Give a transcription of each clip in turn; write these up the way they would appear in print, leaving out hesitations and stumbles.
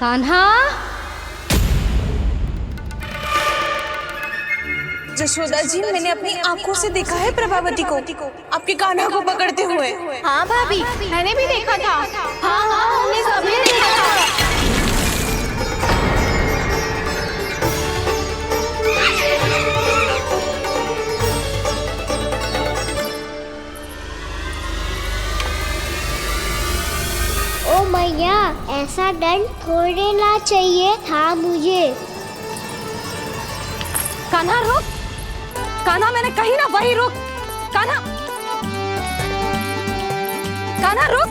कान्हा। जशोदा जी, मैंने अपनी आंखों से देखा है प्रभावती को आपके कान्हा को पकड़ते हुए। हाँ भाभी, मैंने भी देखा था। हाँ हाँ, हमने सबने देखा था। ओ मैया, ऐसा दंड थोड़े ना चाहिए था मुझे। कान्हा रुक, कान्हा मैंने कही ना वही रुक। कान्हा, कान्हा रुक।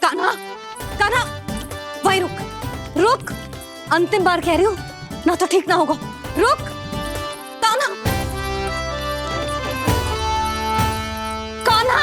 कान्हा, कान्हा वही रुक, रुक। अंतिम बार कह रही हूँ, ना तो ठीक ना होगा। रुक कान्हा, कान्हा।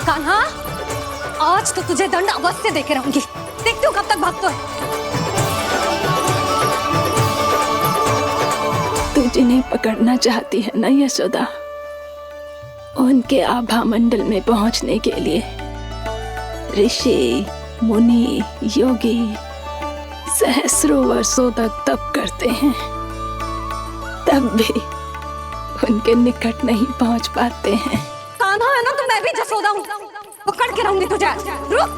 कान्हा, आज तो तुझे दंड अवश्य देके रहूंगी। देखती हूँ कब तक भागता है। तू जिन्हें पकड़ना चाहती है ना यशोदा, उनके आभा मंडल में पहुंचने के लिए ऋषि, मुनि, योगी सहस्रों वर्षों तक तप करते हैं, तब भी उनके निकट नहीं पहुंच पाते हैं। कान्हा है ना, तो मैं भी जसोदा हूँ, पकड़ के रहूंगी तुझे। रुक।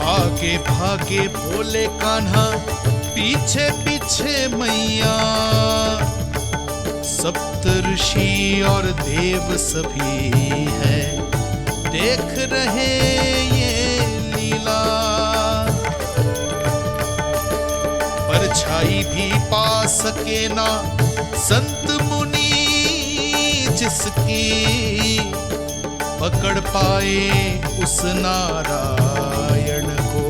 आगे भागे भोले कान्हा, पीछे पीछे मैया, सप्त ऋषि और देव सभी है देख रहे ये लीला। परछाई भी पा सके ना संत मुनि जिसकी, पकड़ पाए उस नारायण को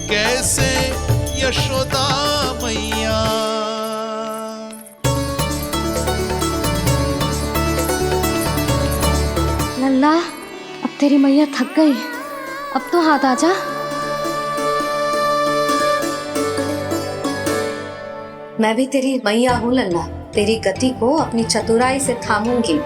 कैसे यशोदा मैया। लल्ला, अब तेरी मैया थक गई, अब तो हाथ आजा। मैं भी तेरी मैया हूँ लल्ला, तेरी गति को अपनी चतुराई से थामूंगी।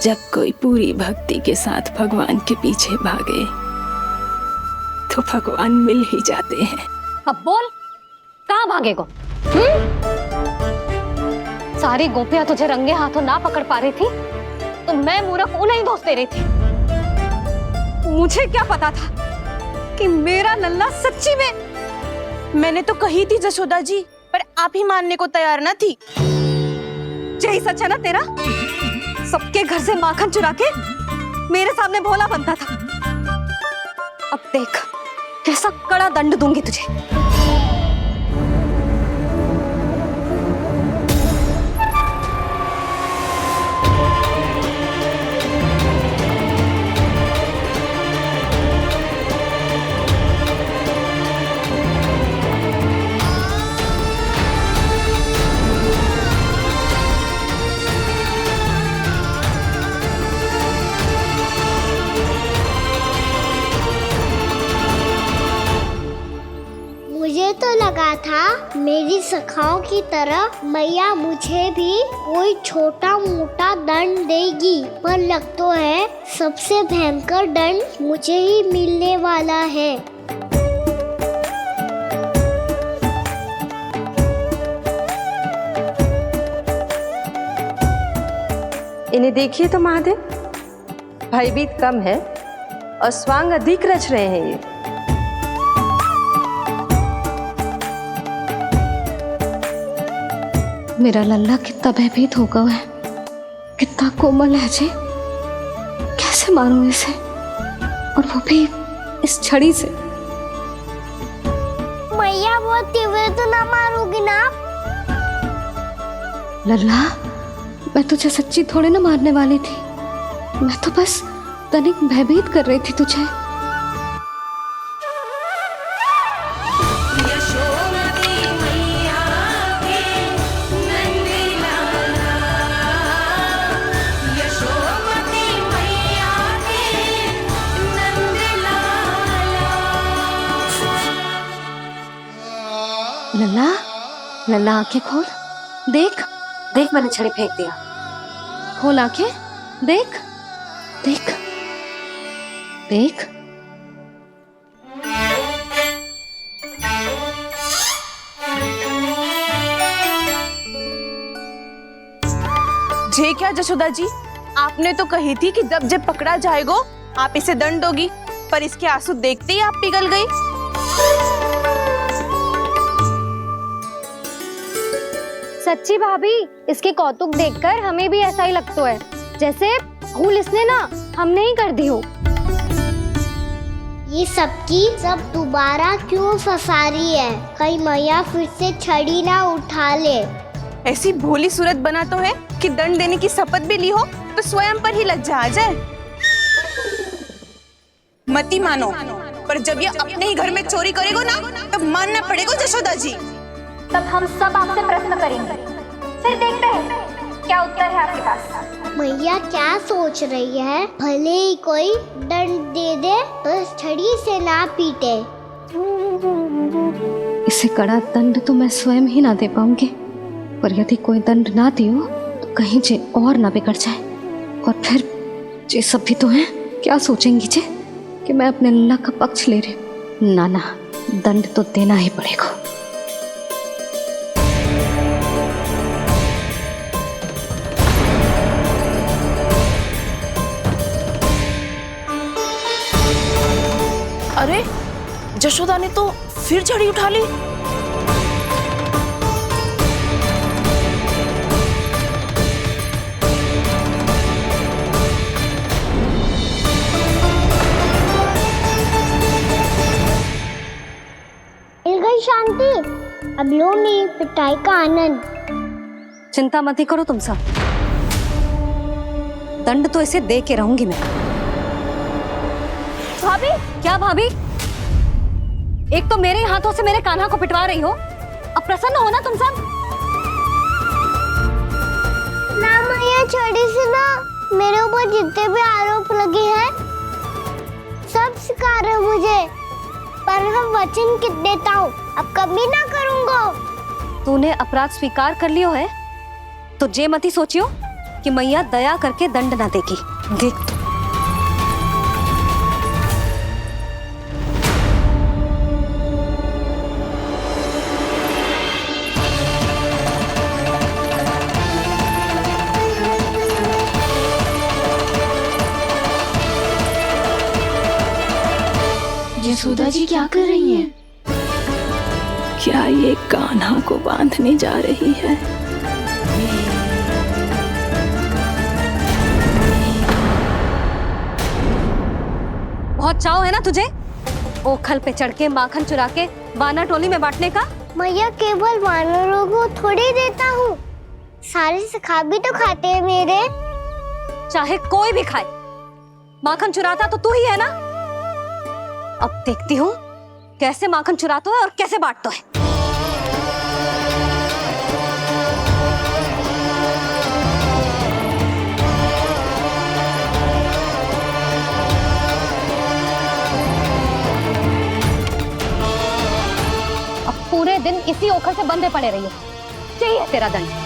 जब कोई पूरी भक्ति के साथ भगवान के पीछे भागे तो भगवान मिल ही जाते हैं। अब बोल, कहाँ भागेगो? सारी गोपियां तुझे रंगे हाथों ना पकड़ पा रही थी, तो मैं मूर्ख उन्हें ही दोष दे रही थी। मुझे क्या पता था कि मेरा लल्ला सच्ची में। मैंने तो कही थी जशोदा जी, पर आप ही मानने को तैयार न थी। यही सच है ना तेरा? सबके घर से माखन चुरा के मेरे सामने भोला बनता था। अब देख कैसा कड़ा दंड दूंगी तुझे। मुझे तो लगा था मेरी सखाओं की तरह मैया मुझे भी कोई छोटा मोटा दंड देगी, पर लग तो है सबसे भयंकर दंड मुझे ही मिलने वाला है। इन्हें देखिए तो महादेव, भयभीत कम है और स्वांग अधिक रच रहे हैं ये। मेरा लल्ला कितना भयभीत हो गया है, कितना कोमल है जी। कैसे मारूं इसे, और वो भी इस छड़ी से। मैया बहुत तीव्र तो ना मारोगी ना? लल्ला, मैं तुझे सच्ची थोड़ी ना मारने वाली थी, मैं तो बस तनिक भयभीत कर रही थी तुझे। लल्ला, लल्ला आंखें खोल, देख देख, मैंने छड़ी फेंक दिया। खोल आंखें, देख देख देख। जे क्या जशोदा जी, आपने तो कही थी कि जब जब पकड़ा जाएगा आप इसे दंड दोगी, पर इसके आंसू देखते ही आप पिघल गई। सच्ची भाभी, इसके कौतुक देखकर हमें भी ऐसा ही लगता है, जैसे भूल इसने ना हमने ही कर दी हो। ये सबकी सब दोबारा क्यों फंसा रही है? कहीं मैया फिर से छड़ी ना उठा ले। ऐसी भोली सूरत बना तो है कि दंड देने की शपथ भी ली हो तो स्वयं पर ही लज्जा आ जाए। मती मानो, पर जब ये अपने ही घर में चोरी करेगा ना, तब मानना पड़ेगा जशोदा जी। तब हम सब आपसे प्रश्न करेंगे, फिर देखते हैं क्या उत्तर है आपके पास। मैया क्या सोच रही है? भले ही कोई दंड दे दे, बस छड़ी से ना पीटे। इसे कड़ा दंड तो मैं स्वयं ही ना दे पाऊंगी, पर यदि कोई दंड ना दियो तो कहीं जे और ना बिगड़ जाए, और फिर जे सब भी तो हैं, क्या सोचेंगी जे कि मैं अपने लल्ला का पक्ष ले रही। ना ना, दंड तो देना ही पड़ेगा। अरे, जशोदा ने तो फिर छड़ी उठा ली। मिल गई शांति, अब लो मेरी पिटाई का आनंद। चिंता मत ही करो तुम सब, दंड तो इसे दे के रहूंगी मैं। भाभी, क्या भाभी? एक तो मेरे हाथों से मेरे कान्हा को पिटवा रही हो, अब प्रसन्न हो ना तुम सब? ना मैया, छड़ी से ना मेरे ऊपर जितने भी आरोप लगे हैं सब स्वीकार है मुझे, पर मैं वचन कित देता हूँ, अब कभी ना करूँगा। तूने अपराध स्वीकार कर लियो है तो जे मत ही सोचियो कि मैया दया करके दंड ना देगी। देख तू। यशोदा जी क्या कर रही हैं? क्या ये कान्हा को बांधने जा रही है? बहुत चाव है ना तुझे ओखल पे चढ़ के माखन चुरा के वानर टोली में बांटने का? मैया, केवल वानरों को थोड़ी देता हूँ, सारे सखा भी तो खाते हैं मेरे। चाहे कोई भी खाए, माखन चुराता तो तू ही है ना। अब देखती हूँ कैसे माखन चुराता है और कैसे बांटता है। अब पूरे दिन इसी ओखल से बंधे पड़े रहिए, चाहिए तेरा दंड।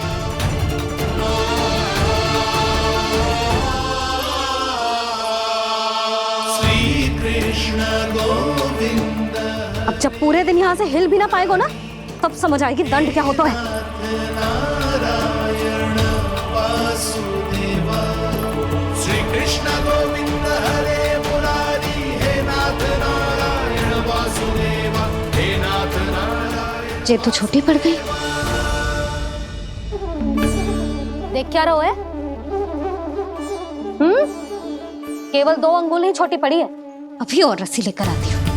अब जब पूरे दिन यहाँ से हिल भी ना पाएगो ना, तब समझ आएगी दंड क्या होता है। श्री कृष्ण गोविंद हरे मुरारी, हे नाथ नारायण वासुदेवा, हे नाथ नारायण। जे तो छोटी पड़ गई। देख क्या रहो है? केवल 2 अंगुल ही छोटी पड़ी है, अभी और रस्सी लेकर आती हूँ।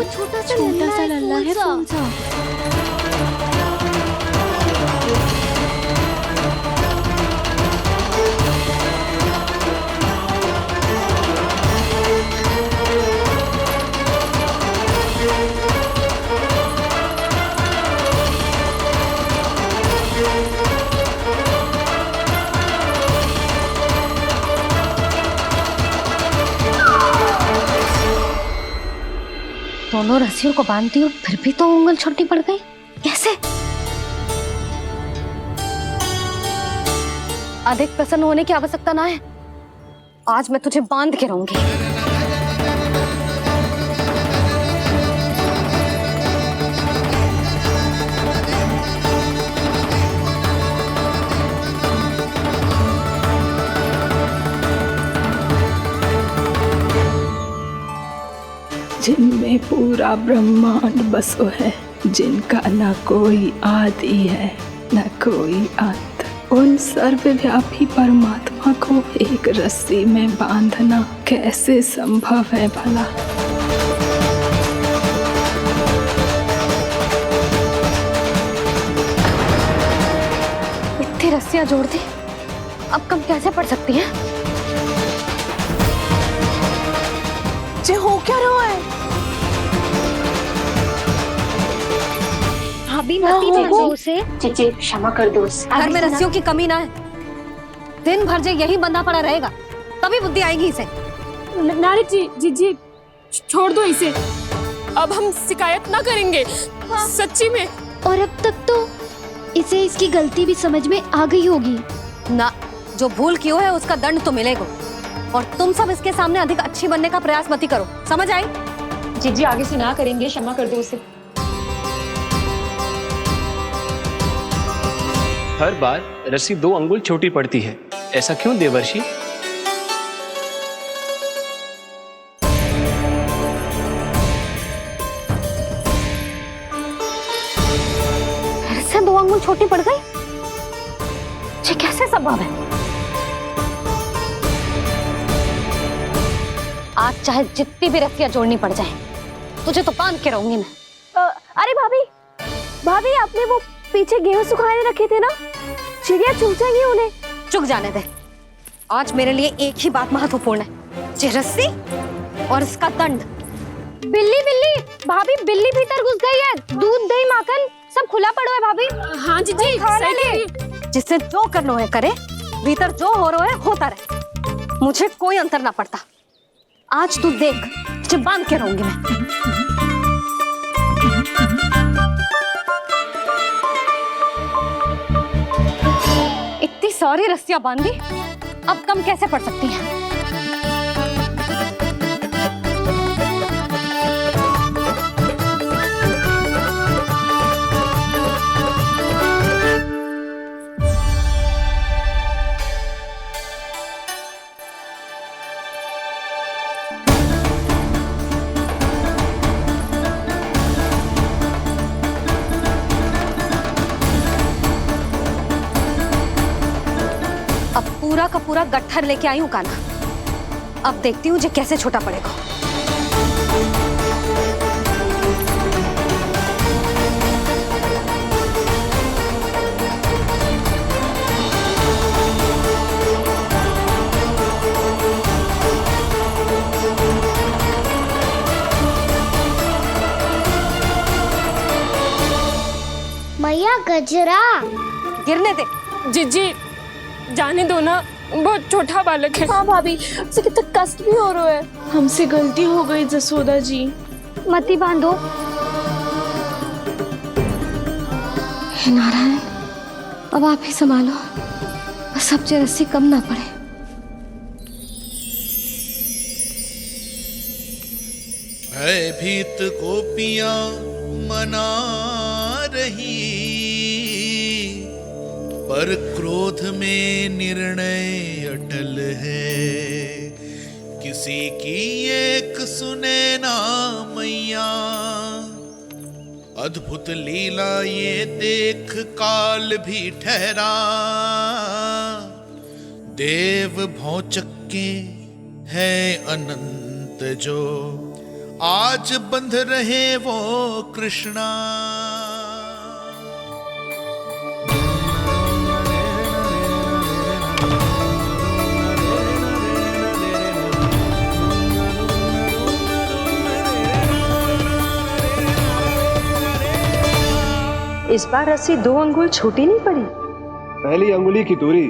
छोटा सा लल्ला है कौन सा? दोनों रस्सियों को बांधती हूँ, फिर भी तो उंगल छोटी पड़ गई। कैसे? अधिक प्रसन्न होने की आवश्यकता ना है, आज मैं तुझे बांध के रहूंगी। जिनमें पूरा ब्रह्मांड बसो है, जिनका न कोई आदि है न कोई अंत, उन सर्वव्यापी परमात्मा को एक रस्सी में बांधना कैसे संभव है भला? इतनी रस्सियां जोड़ दी, अब कम कैसे पड़ सकती हैं? जे हो क्या रहा है? भाभी मती मानो उसे। चीची क्षमा कर दो उसे। घर में रस्सियों की कमी ना है, दिन भर जे यही बंधा पड़ा रहेगा, तभी बुद्धि आएगी इसे। नारी जी छोड़ दो इसे, अब हम शिकायत ना करेंगे। सच्ची में। और अब तक तो इसे इसकी गलती भी समझ में आ गई होगी ना। जो भूल की है उसका दंड तो मिलेगा, और तुम सब इसके सामने अधिक अच्छी बनने का प्रयास मत करो, समझ आई? जी आगे से ना करेंगे, क्षमा कर दो उसे। हर बार रस्सी 2 अंगुल छोटी पड़ती है, ऐसा क्यों देवर्षि? फिर से 2 अंगुल छोटी पड़ गई? ये कैसे संभव है? आज चाहे जितनी भी रस्सियां जोड़नी पड़ जाए, तुझे तो बांध के रहूंगी मैं। अरे भाभी आपने वो पीछे गेहूं सुखाने रखे थे ना, चिड़िया चुग जाएंगी उन्हें। चुक जाने दे, आज मेरे लिए एक ही बात महत्वपूर्ण है, ये रस्सी और इसका दंड। बिल्ली भाभी, बिल्ली भीतर घुस गई है। दूध दही माखन सब खुला पड़ा है भाभी। हाँ जी सही कह रही है। जिससे जो करना है करे, भीतर जो हो रहा है होता रहे, मुझे कोई अंतर ना पड़ता। आज तू देख, तुझे बांध के रहूंगी मैं। इतनी सारी रस्सियां बांधी, अब कम कैसे पड़ सकती हैं? पूरा का पूरा गट्ठर लेके आई हूँ कान्हा, अब देखती हूँ जे कैसे छोटा पड़ेगा। मैया गजरा गिरने दे। जी जाने दो ना, बहुत छोटा बालक है। हाँ भाभी, उसे कितना कष्ट भी हो रहा है। हमसे गलती हो गई जसोदा जी। मती बांधो। हे नारायण, अब आप ही संभालो, बस अब जे रस्सी कम ना पड़े। भयभीत गोपियां मना रही, पर क्रोध में निर्णय अटल है, किसी की एक सुने ना मैया। अद्भुत लीला ये देख काल भी ठहरा, देव भौचक्के है अनंत जो, आज बंध रहे वो कृष्णा। इस बार रस्सी 2 अंगुल छोटी नहीं पड़ी। पहली अंगुली की दूरी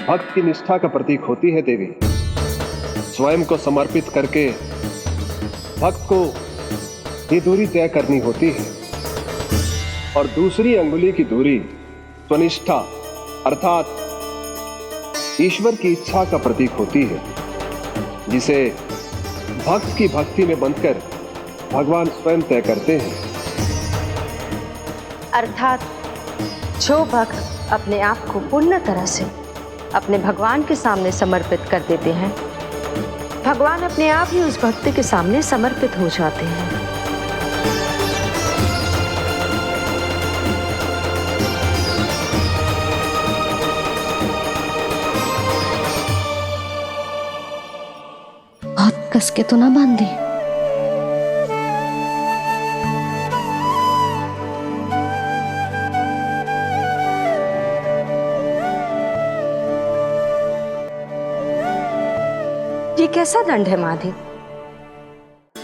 भक्त की निष्ठा का प्रतीक होती है देवी। स्वयं को समर्पित करके भक्त को ये दूरी तय करनी होती है। और दूसरी अंगुली की दूरी स्वनिष्ठा अर्थात ईश्वर की इच्छा का प्रतीक होती है, जिसे भक्त की भक्ति में बंधकर भगवान स्वयं तय करते हैं। अर्थात जो भक्त अपने आप को पूर्ण तरह से अपने भगवान के सामने समर्पित कर देते हैं, भगवान अपने आप ही उस भक्त के सामने समर्पित हो जाते हैं। बहुत कस के तो ना बांधे। ये कैसा दंड है माधे?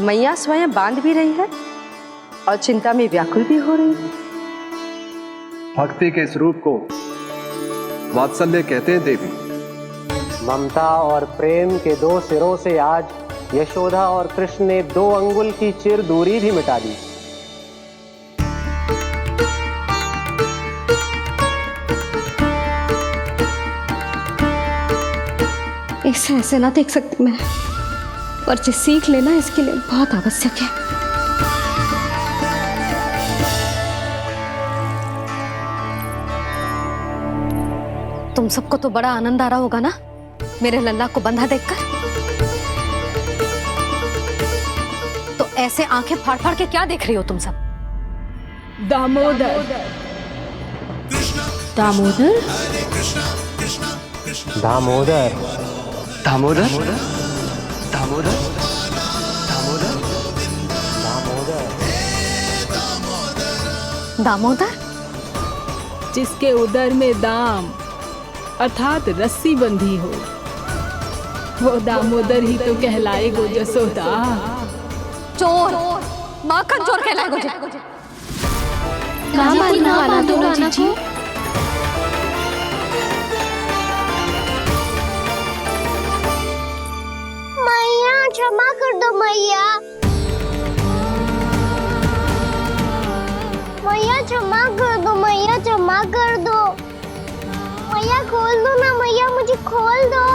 मैया स्वयं बांध भी रही है और चिंता में व्याकुल भी हो रही है। भक्ति के इस रूप को वात्सल्य कहते हैं देवी। ममता और प्रेम के 2 सिरों से आज यशोदा और कृष्ण ने 2 अंगुल की चिर दूरी भी मिटा दी। इसे ऐसे ना देख सकती मैं, पर जो सीख लेना इसके लिए बहुत आवश्यक है। तुम सबको तो बड़ा आनंद आ रहा होगा ना मेरे लल्ला को बंधा देखकर। तो ऐसे आंखें फाड़ फाड़ के क्या देख रही हो तुम सब? दामोदर दामोदर दामोदर दामोदर दामोदर दामोदर दामोदर, जिसके उदर में दाम अर्थात रस्सी बंधी हो, वो दामोदर ही तो कहलाएगो जसोदा। चोर, माखन चोर कहलाएगो जे। ना बांधो जीजी। मैया क्षमा कर दो मैया। मैया क्षमा कर दो, मैया क्षमा कर दो। मैया खोल दो ना मैया, मुझे खोल दो।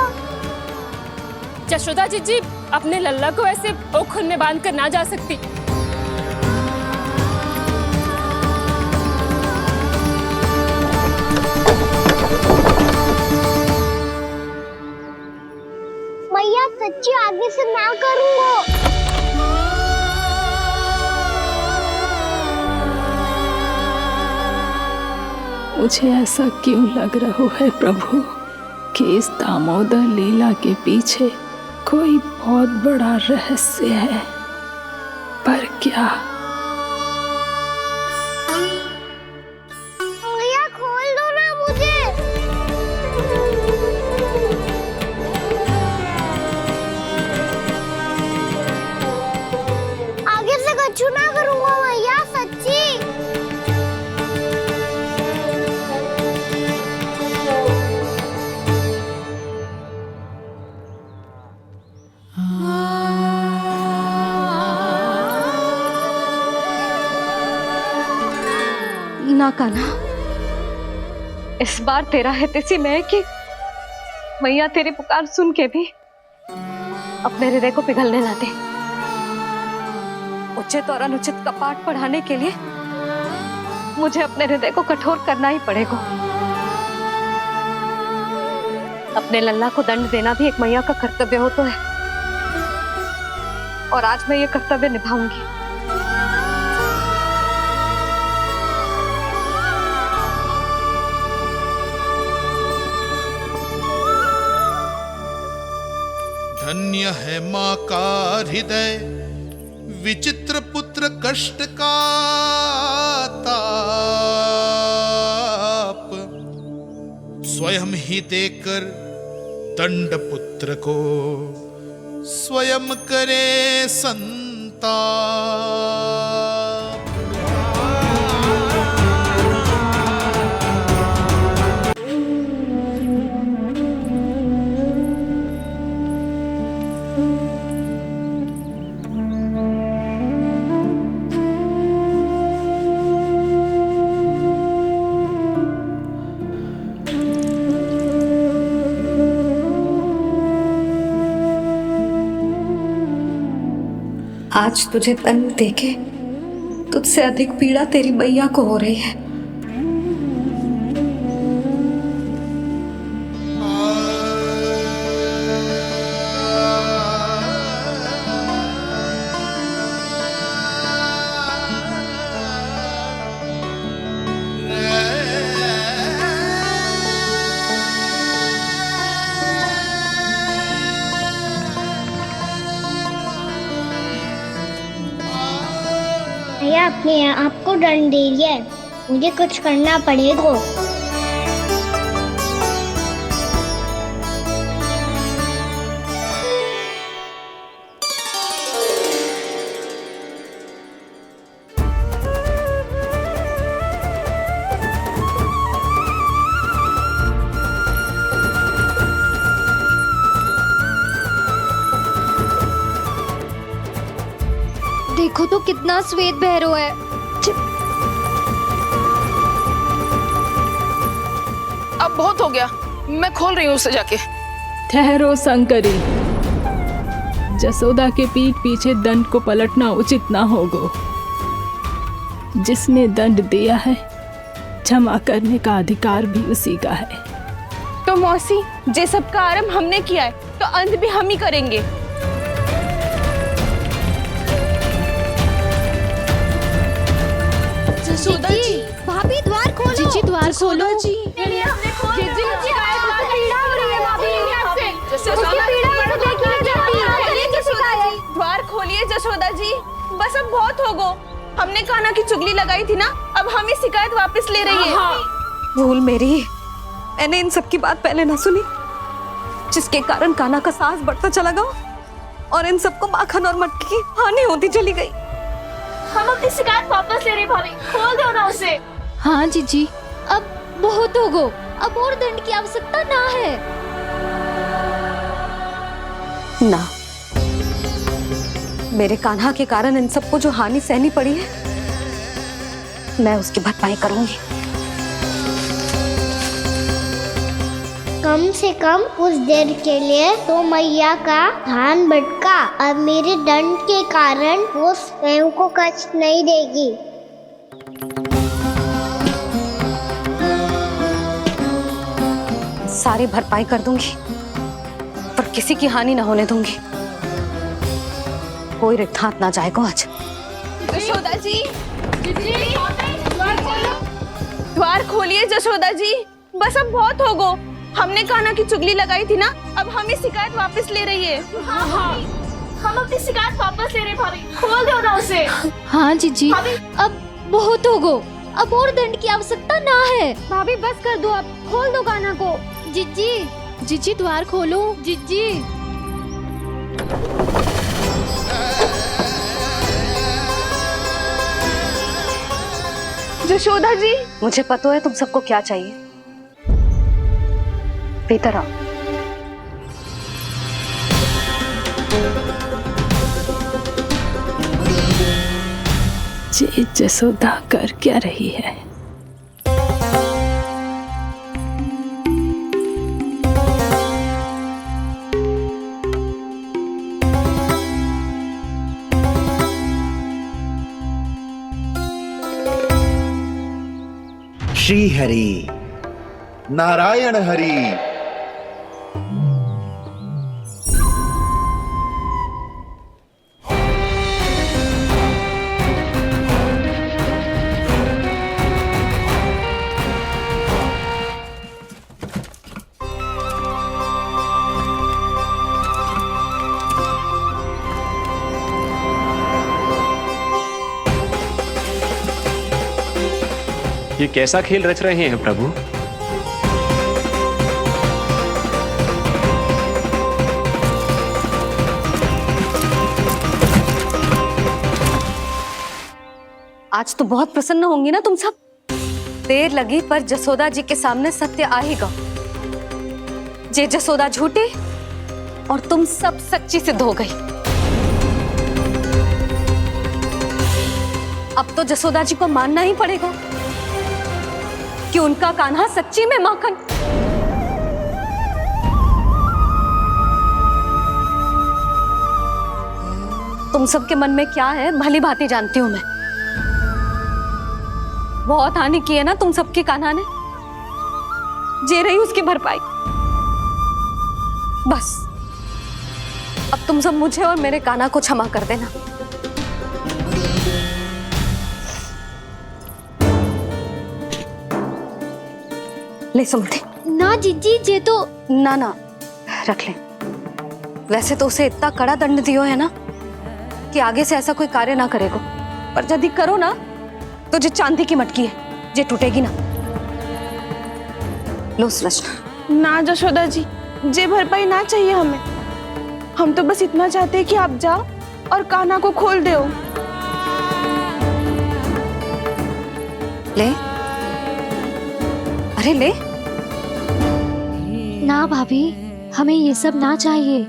जशोदा जीजी अपने लल्ला को ऐसे ओखुन में बांध कर ना जा सकती। मैया सच्ची आगे से ना करूँगा। मुझे ऐसा क्यों लग रहा है प्रभु कि इस दामोदर लीला के पीछे कोई बहुत बड़ा रहस्य है, पर क्या? मैया खोल दो ना मुझे। आगे से कछु ना करूँगा मैया, सच्ची। ना कान्हा, इस बार तेरा है तेसी मैं कि मैया तेरी पुकार सुन के भी अपने हृदय को पिघलने ना दे। उचित और अनुचित का पाठ पढ़ाने के लिए मुझे अपने हृदय को कठोर करना ही पड़ेगा। अपने लल्ला को दंड देना भी एक मैया का कर्तव्य हो तो है, और आज मैं ये कर्तव्य निभाऊंगी। धन्य है माँ का हृदय, विचित्र पुत्र कष्ट का ताप, स्वयं ही देकर दंड पुत्र को स्वयं करे संताप। आज तुझे दंड देके तुझसे अधिक पीड़ा तेरी मैया को हो रही है। मैया अपने आप को दंड दे रही है, मुझे कुछ करना पड़ेगा। देखो तो कितना श्वेत भैरव है। अब बहुत हो गया, मैं खोल रही हूँ उसे जाके। ठहरो शंकरी, जसोदा के पीठ पीछे दंड को पलटना उचित ना होगा। जिसने दंड दिया है, क्षमा करने का अधिकार भी उसी का है। तो मौसी, जे सब का आरंभ हमने किया है, तो अंत भी हम ही करेंगे। जसोदा जी, भाभी द्वार खोलो। जीजी द्वार खोलो। जी हमने खोल दिया। जीजी पीड़ा हो रही है भाभी। उसकी पीड़ा है तो देखिए जल्दी। द्वार खोलिए जसोदा जी, बस अब बहुत हो गो। हमने कान्हा की चुगली लगाई थी ना, अब हम ही शिकायत वापस ले रही है। भूल मेरी, मैंने इन सब की बात पहले ना सुनी, जिसके कारण कान्हा का साहस बढ़ता चला गया और इन सबको माखन और मटकी की हानि होती चली गई। हम अपनी शिकायत वापस ले रहे भाभी, खोल दो ना उसे। हाँ जीजी, अब बहुत हो गो, अब और दंड की आवश्यकता ना है। ना, मेरे कान्हा के कारण इन सबको जो हानि सहनी पड़ी है, मैं उसकी भरपाई करूंगी। कम से कम कुछ देर के लिए तो मैया का ध्यान भटका, अब मेरे दंड के कारण वो स्वयं को कष्ट नहीं देगी। सारी भरपाई कर दूंगी, पर किसी की हानि न होने दूंगी। कोई रिक्त हाथ ना जाएगा आज। जसोदा जी, द्वार खोलिए जसोदा जी, बस अब बहुत हो गो। हमने कान्हा की चुगली लगाई थी ना, अब हम ही शिकायत वापस ले रही है। हम अपनी शिकायत वापस ले रहे भाभी, खोल दो ना उसे। हाँ जीजी, अब बहुत हो गो, अब और दंड की आवश्यकता ना है। भाभी बस कर दो, अब खोल दो कान्हा को। जीजी, जीजी द्वार खोलो। जीजी, जसोदा जी, मुझे पता है तुम सबको क्या चाहिए। भीतर आओ। जे जसोदा कर क्या रही है? श्री हरि, नारायण हरि, ये कैसा खेल रच रहे हैं प्रभु? आज तो बहुत प्रसन्न होंगी ना तुम सब। देर लगी पर जसोदा जी के सामने सत्य आएगा। जे जसोदा झूठी और तुम सब सच्ची सिद्ध हो गई। अब तो जसोदा जी को मानना ही पड़ेगा कि उनका कान्हा सच्ची में माखन। तुम सबके मन में क्या है भली भांति जानती हूं मैं। बहुत हानि की है ना तुम सबके कान्हा ने। जे रही उसकी भरपाई। बस अब तुम सब मुझे और मेरे कान्हा को क्षमा कर देना। ले सुमति। ना जीजी, जे तो ना ना रख ले। वैसे तो उसे इतना कड़ा दंड दियो है ना कि आगे से ऐसा कोई कार्य ना करेगा। पर यदि करो ना तो जो चांदी की मटकी है जे टूटेगी ना। लो सृष्टि। ना जशोदा जी, जे भरपाई ना चाहिए हमें। हम तो बस इतना चाहते हैं कि आप जाओ और कान्हा को खोल दो। ले, अरे ले। ना भाभी, हमें ये सब ना चाहिए।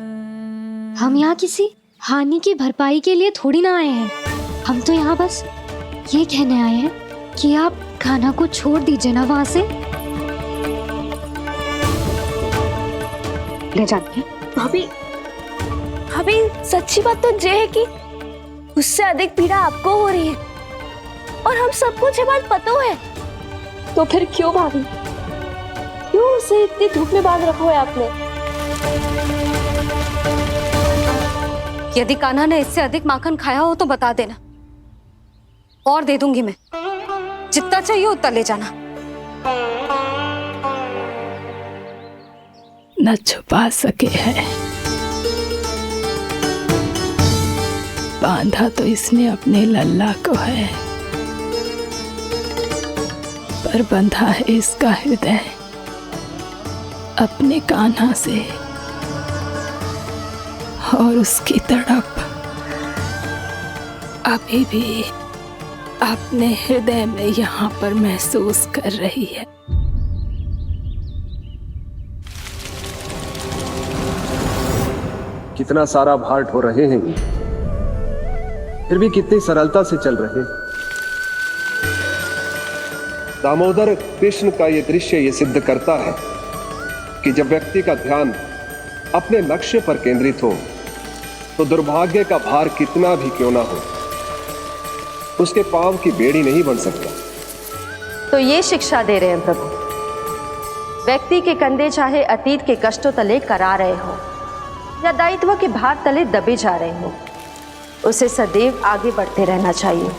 हम यहाँ किसी हानि की भरपाई के लिए थोड़ी ना आए हैं। हम तो यहाँ बस ये कहने आए हैं कि आप कान्हा को छोड़ दीजिए ना वहां से। ले जाती है। भाभी, भाभी सच्ची बात तो ये है कि उससे अधिक पीड़ा आपको हो रही है और हम सबको ये बात पता है। तो फिर क्यों भाभी, क्यों उसे इतनी धूप में बांध रखा है आपने? यदि कान्हा ने इससे अधिक माखन खाया हो तो बता देना और दे दूंगी मैं। जितना चाहिए उतना ले जाना। न छुपा सके हैं। बांधा तो इसने अपने लल्ला को है, पर बंधा है इसका हृदय अपने कान्हा से। और उसकी तड़प अभी भी अपने हृदय में यहाँ पर महसूस कर रही है। कितना सारा भार ढो रहे हैं, फिर भी कितनी सरलता से चल रहे हैं। दामोदर कृष्ण का यह दृश्य ये सिद्ध करता है कि जब व्यक्ति का ध्यान अपने लक्ष्य पर केंद्रित हो तो दुर्भाग्य का भार कितना भी क्यों ना हो, उसके पांव की बेड़ी नहीं बन सकता। तो ये शिक्षा दे रहे हैं प्रभु। व्यक्ति के कंधे चाहे अतीत के कष्टों तले करा रहे हो या दायित्व के भार तले दबे जा रहे हो, उसे सदैव आगे बढ़ते रहना चाहिए।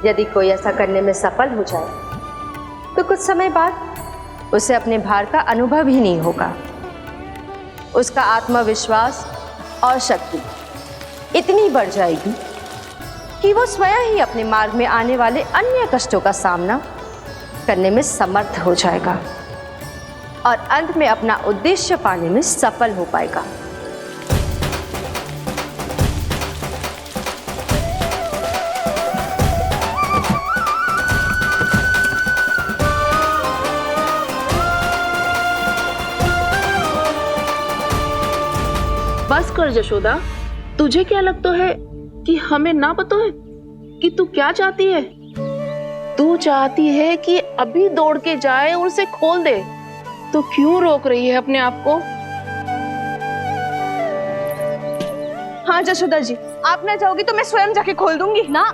यदि कोई ऐसा करने में सफल हो जाए तो कुछ समय बाद उसे अपने भार का अनुभव ही नहीं होगा। उसका आत्मविश्वास और शक्ति इतनी बढ़ जाएगी कि वो स्वयं ही अपने मार्ग में आने वाले अन्य कष्टों का सामना करने में समर्थ हो जाएगा और अंत में अपना उद्देश्य पाने में सफल हो पाएगा। बस कर जशोदा, तुझे क्या लगता है कि हमें ना पता है कि तू क्या चाहती है? तू चाहती है कि अभी दौड़ के जाए और उसे खोल दे, तो क्यों रोक रही है अपने आप को? हाँ जशोदा जी, आप ना चाहोगी तो मैं स्वयं जाके खोल दूंगी। ना,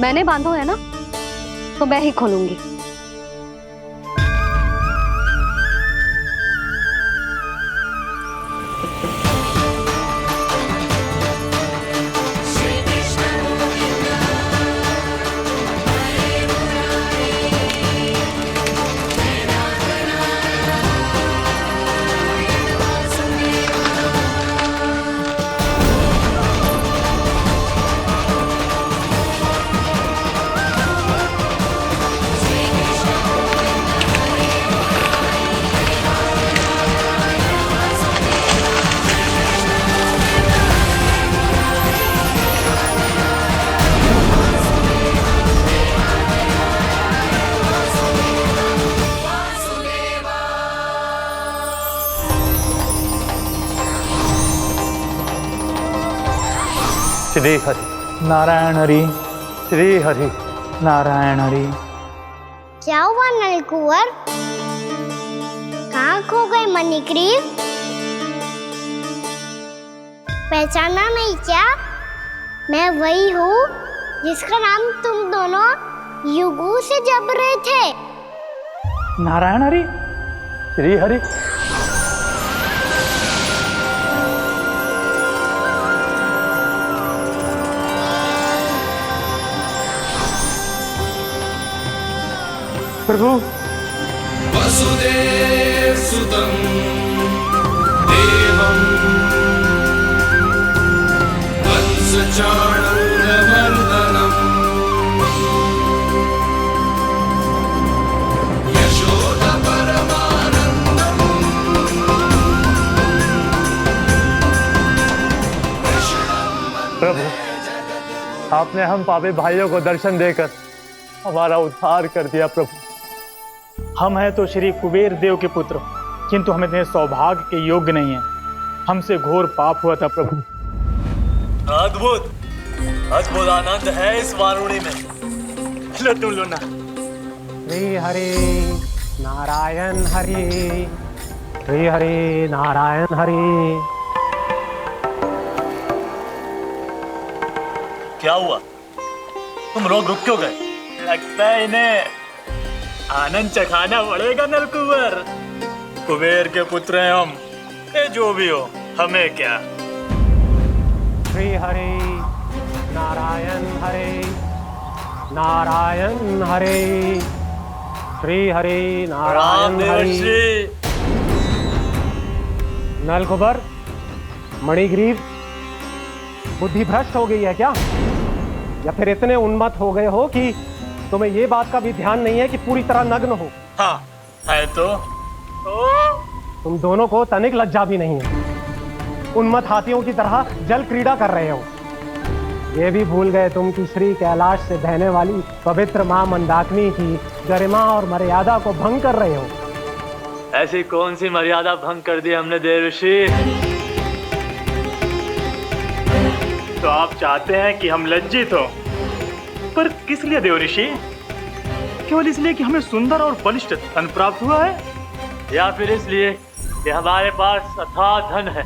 मैंने बांधो है ना तो मैं ही खोलूंगी। श्री हरि नारायण हरि, श्री हरि नारायण हरि। क्या हुआ नलकुंवर? कहाँ खो गए मणिग्रीव? पहचाना नहीं क्या? मैं वही हूँ जिसका नाम तुम दोनों युगों से जप रहे थे। नारायण हरि, श्री हरि। प्रभु वसुदेव सुतं देवं वंशचाणूरमर्दनम् यशोदा परमानंदम् प्रभु, आपने हम पापी भाइयों को दर्शन देकर हमारा उद्धार कर दिया। प्रभु, हम हैं तो श्री कुबेर देव के पुत्र, किंतु हम इतने सौभाग्य के योग्य नहीं हैं। हमसे घोर पाप हुआ था प्रभु। अद्भुत अद्भुत आनंद है इस वारुणी में। लो तुम लो ना। श्री हरि नारायण हरि, श्री हरि नारायण हरि। क्या हुआ? तुम रोक रुक क्यों गए? लगता है इन्हें आनंद चखाना पड़ेगा नलकुंवर। कुबेर के पुत्र हैं हम, ये जो भी हो हमें क्या। श्री हरि नारायण हरि, नारायण हरि, श्री हरि नारायण हरि। नलकुबर, मणिग्रीव, बुद्धि भ्रष्ट हो गई है क्या? या फिर इतने उन्मत्त हो गए हो कि तुम्हें ये बात का भी ध्यान नहीं है कि पूरी तरह नग्न हो? हाँ है तो। तुम दोनों को तनिक लज्जा भी नहीं है। उन्मत्त हाथियों की तरह जल क्रीड़ा कर रहे हो। ये भी भूल गए तुम कि श्री कैलाश से बहने वाली पवित्र मां मंदाकिनी की गरिमा और मर्यादा को भंग कर रहे हो। ऐसी कौन सी मर्यादा भंग कर दी हमने देव ऋषि? तो आप चाहते हैं कि हम लज्जित हो, पर किस लिए देव ऋषि? केवल इसलिए कि हमें सुंदर और बलिष्ठ धन प्राप्त हुआ है, या फिर इसलिए कि हमारे पास अथाह धन है,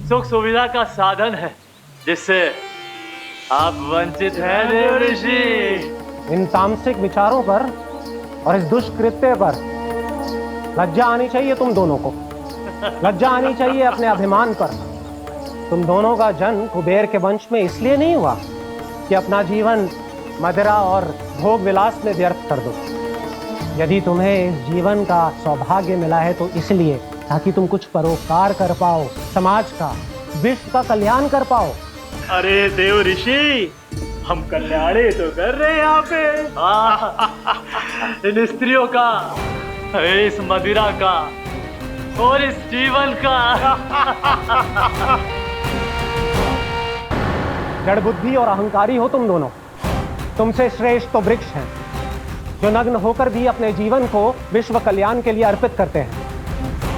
सुख सुविधा का साधन है, जिससे आप वंचित हैं देव ऋषि? इन तामसिक विचारों पर और इस दुष्कृत्य पर लज्जा आनी चाहिए तुम दोनों को। लज्जा आनी चाहिए अपने अभिमान पर। तुम दोनों का जन्म कुबेर के वंश में इसलिए नहीं हुआ कि अपना जीवन मदिरा और भोग विलास में व्यर्थ कर दो। यदि तुम्हें इस जीवन का सौभाग्य मिला है तो इसलिए ताकि तुम कुछ परोपकार कर पाओ, समाज का, विश्व का कल्याण कर पाओ। अरे देव ऋषि, हम कल्याणी तो कर रहे हैं यहाँ पे। इन स्त्रियों का, इस मदिरा का और इस जीवन का। जड़ बुद्धि और अहंकारी हो तुम दोनों। तुमसे श्रेष्ठ तो वृक्ष हैं, जो नग्न होकर भी अपने जीवन को विश्व कल्याण के लिए अर्पित करते हैं।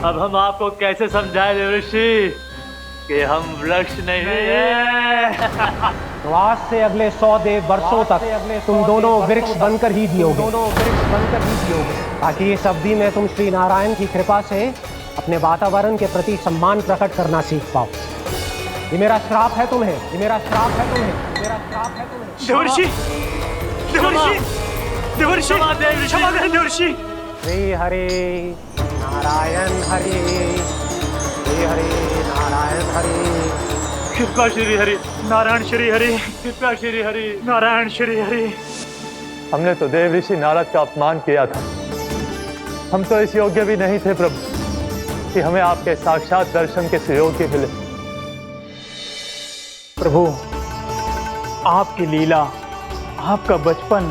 अब हम आपको कैसे समझाएं देव ऋषि कि हम वृक्ष नहीं हैं? तो आज से अगले 100 वर्षों तक तुम दोनों वृक्ष बनकर ही जियोगे। ताकि इस अवधि में तुम श्री नारायण की कृपा से अपने वातावरण के प्रति सम्मान प्रकट करना सीख पाओ। ये मेरा श्राप है तुम्हें, ये मेरा श्राप है तुम्हें, मेरा श्राप है तुम्हें। देवर्षि, देवर्षि, देवर्षि, क्षमा करें देवर्षि। श्री हरि नारायण हरि, श्री हरि नारायण हरि। कृपा श्री हरि नारायण, श्री हरि कृपा श्री हरि नारायण, श्री हरि। हमने तो देव ऋषि नारद का अपमान किया था। हम तो इस योग्य भी नहीं थे प्रभु कि हमें आपके साक्षात दर्शन के सुयोग्य मिले। प्रभु, आपकी लीला, आपका बचपन,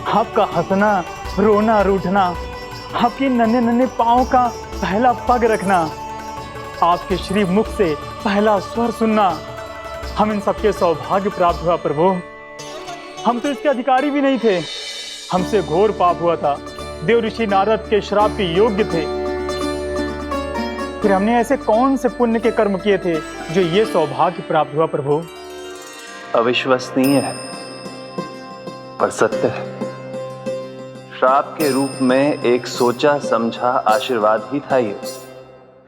आपका हंसना, रोना, रूठना, आपके नन्हे नन्हे पाँव का पहला पग रखना, आपके श्री मुख से पहला स्वर सुनना, हम इन सबके सौभाग्य प्राप्त हुआ प्रभु। हम तो इसके अधिकारी भी नहीं थे। हमसे घोर पाप हुआ था, देव ऋषि नारद के श्राप के योग्य थे। फिर हमने ऐसे कौन से पुण्य के कर्म किए थे जो ये सौभाग्य प्राप्त हुआ प्रभु? अविश्वसनीय है पर सत्य है। श्राप के रूप में एक सोचा समझा आशीर्वाद ही था ये,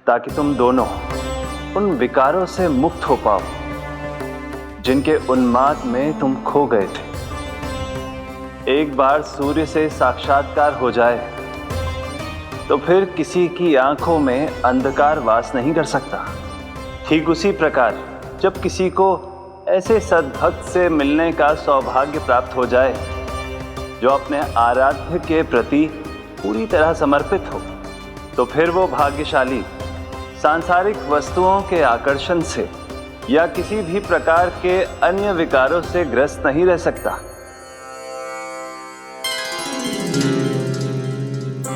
ताकि तुम दोनों उन विकारों से मुक्त हो पाओ जिनके उन्माद में तुम खो गए थे। एक बार सूर्य से साक्षात्कार हो जाए तो फिर किसी की आंखों में अंधकार वास नहीं कर सकता। ठीक उसी प्रकार जब किसी को ऐसे सद्भक्त से मिलने का सौभाग्य प्राप्त हो जाए जो अपने आराध्य के प्रति पूरी तरह समर्पित हो, तो फिर वो भाग्यशाली सांसारिक वस्तुओं के आकर्षण से या किसी भी प्रकार के अन्य विकारों से ग्रस्त नहीं रह सकता।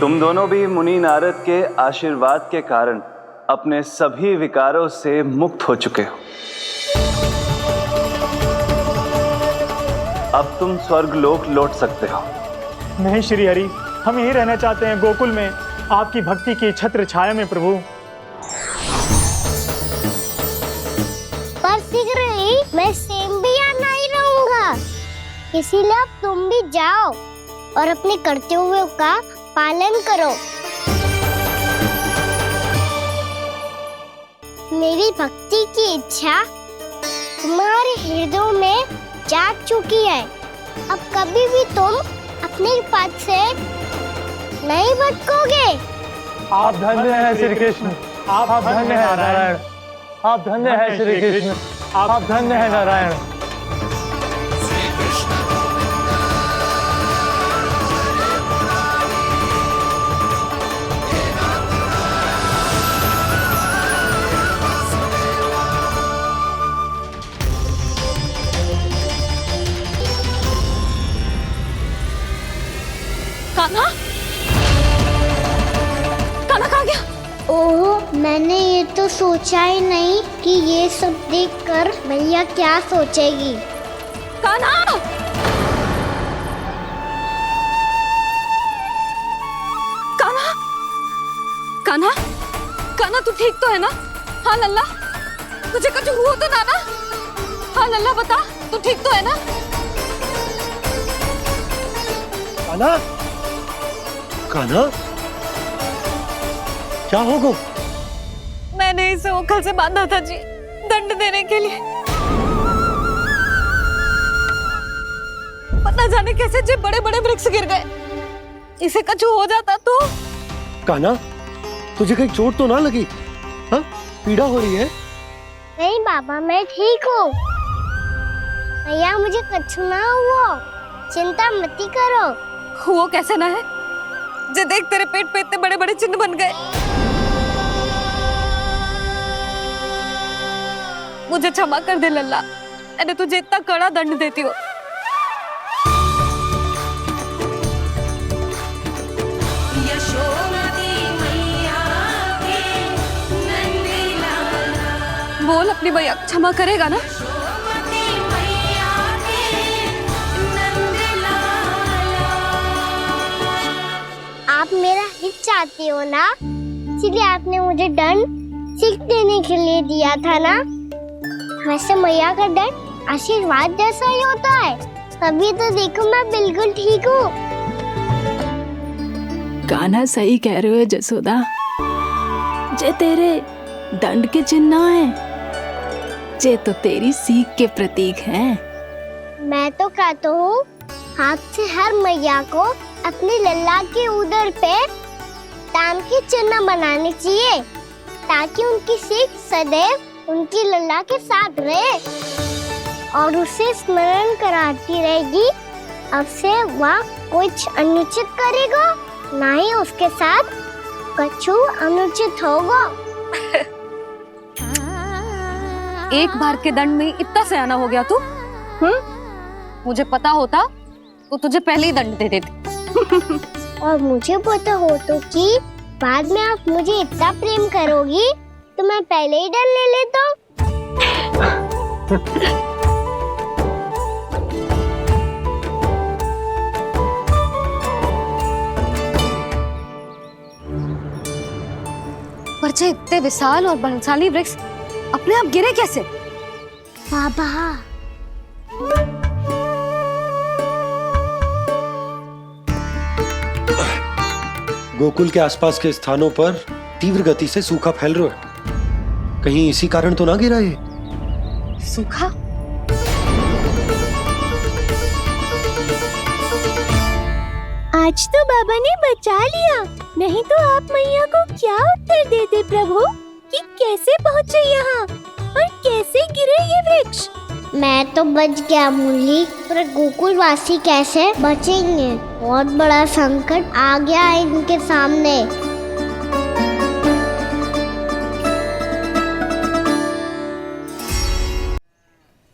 तुम दोनों भी मुनि नारद के आशीर्वाद के कारण अपने सभी विकारों से मुक्त हो चुके हो। अब तुम स्वर्गलोक लौट सकते हो। नहीं श्री हरि, हम यही रहना चाहते हैं गोकुल में, आपकी भक्ति की छत्र छाया में प्रभु। पर शीघ्र ही मैं सेम्बिया नहीं रहूंगा, इसीलिए अब तुम भी जाओ और अपने कर्तव्यों का पालन करो। मेरी भक्ति की इच्छा तुम्हारे हृदय में जाग चुकी है। अब कभी भी तुम अपने पद से नहीं भटकोगे। आप धन्य हैं श्री कृष्ण, आप धन्य हैं नारायण, आप धन्य हैं श्री कृष्ण, आप धन्य हैं नारायण। कान्हा, कान्हा कहाँ गया? ओह, मैंने ये तो सोचा ही नहीं कि ये सब देखकर भैया क्या सोचेगी। कान्हा! कान्हा! कान्हा! कान्हा तू ठीक तो है ना? हाँ लल्ला, तुझे कुछ हुआ तो ना? हाँ लल्ला बता, तू ठीक तो है ना? कान्हा, कान्हा, क्या होगा? मैंने इसे ओखल से बांधा था जी, दंड देने के लिए। पता जाने कैसे जे बड़े बड़े वृक्ष गिर गए। इसे कुछ हो जाता तो? कान्हा, तुझे कहीं चोट तो ना लगी? हाँ, पीड़ा हो रही है? नहीं बाबा, मैं ठीक हूँ। भैया मुझे कुछ ना हुआ, चिंता मत करो। वो कैसे ना है? जे देख तेरे पेट पे इतने बड़े बड़े चिन्ह बन गए। मुझे क्षमा कर दे लल्ला, मैंने तुझे इतना कड़ा दंड देती हूँ। बोल अपनी भैया क्षमा करेगा ना? आप मेरा हित चाहते हो ना, इसलिए आपने मुझे दंड सीख देने के लिए दिया था ना। वैसे मैया का दंड आशीर्वाद जैसा ही होता है, तभी तो देखो मैं बिल्कुल ठीक हूँ। कान्हा सही कह रहे हो जसोदा, जे तेरे दंड के चिन्ह है, जे तो तेरी सीख के प्रतीक हैं। मैं तो कहता हूँ हाथ से हर मैया को अपने लल्ला के उदर पे ताम के चिन्ह बनाने चाहिए, ताकि उनकी सीख सदैव उनकी लल्ला के साथ रहे और उसे स्मरण कराती रहेगी। अब से वह कुछ अनुचित करेगा, ना ही उसके साथ कुछ अनुचित होगा। एक बार के दंड में इतना सयाना हो गया तू? मुझे पता होता तो तुझे पहले ही दंड दे देती। और मुझे पता हो तो कि बाद में आप मुझे इतना प्रेम करोगी तो मैं पहले ही दंड ले लेता। पर जे इतने विशाल और बलशाली वृक्ष अपने आप गिरे कैसे? बाबा, गोकुल के आसपास के स्थानों पर तीव्र गति से सूखा फैल रहा है। कहीं इसी कारण तो ना गिरा ये? सूखा? आज तो बाबा ने बचा लिया, नहीं तो आप मैया को क्या उत्तर देते प्रभु कि कैसे पहुँचे यहाँ और कैसे गिरे ये वृक्ष। मैं तो बच गया मुरली, पर गोकुल वासी कैसे बचेंगे? बहुत बड़ा संकट आ गया है इनके सामने।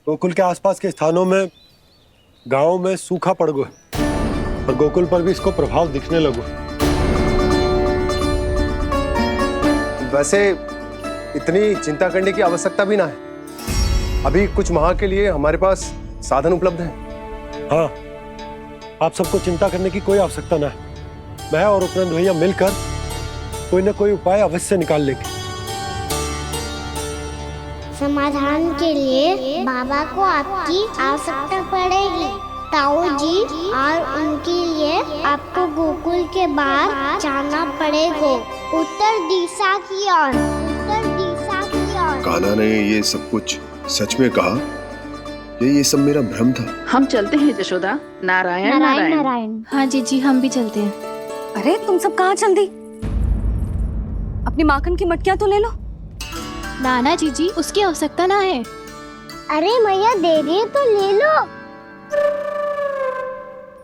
गोकुल के आसपास के स्थानों में, गांवों में सूखा पड़ गया और गोकुल पर भी इसको प्रभाव दिखने लगा। वैसे इतनी चिंता करने की आवश्यकता भी ना है। अभी कुछ माह के लिए हमारे पास साधन उपलब्ध है। हाँ, आप सबको चिंता करने की कोई आवश्यकता ना है। मैं और उपनंद भैया मिलकर कोई ना कोई उपाय अवश्य निकाल लेंगे। समाधान के लिए बाबा को आपकी आवश्यकता पड़ेगी। ताऊ जी, और उनके लिए आपको गोकुल के बाहर जाना पड़ेगा, उत्तर दिशा की ओर, उत्तर दिशा की ओर। कान्हा ने ये सब कुछ सच में कहा? ये सब मेरा भ्रम था? हम चलते हैं जशोदा। नारायण नारायण नारायण। हाँ जीजी, हम भी चलते हैं। अरे तुम सब कहाँ चल दी? अपनी माखन की मटकियाँ तो ले लो। नाना जीजी, उसकी आवश्यकता ना है। अरे मैया दे रही है तो ले लो।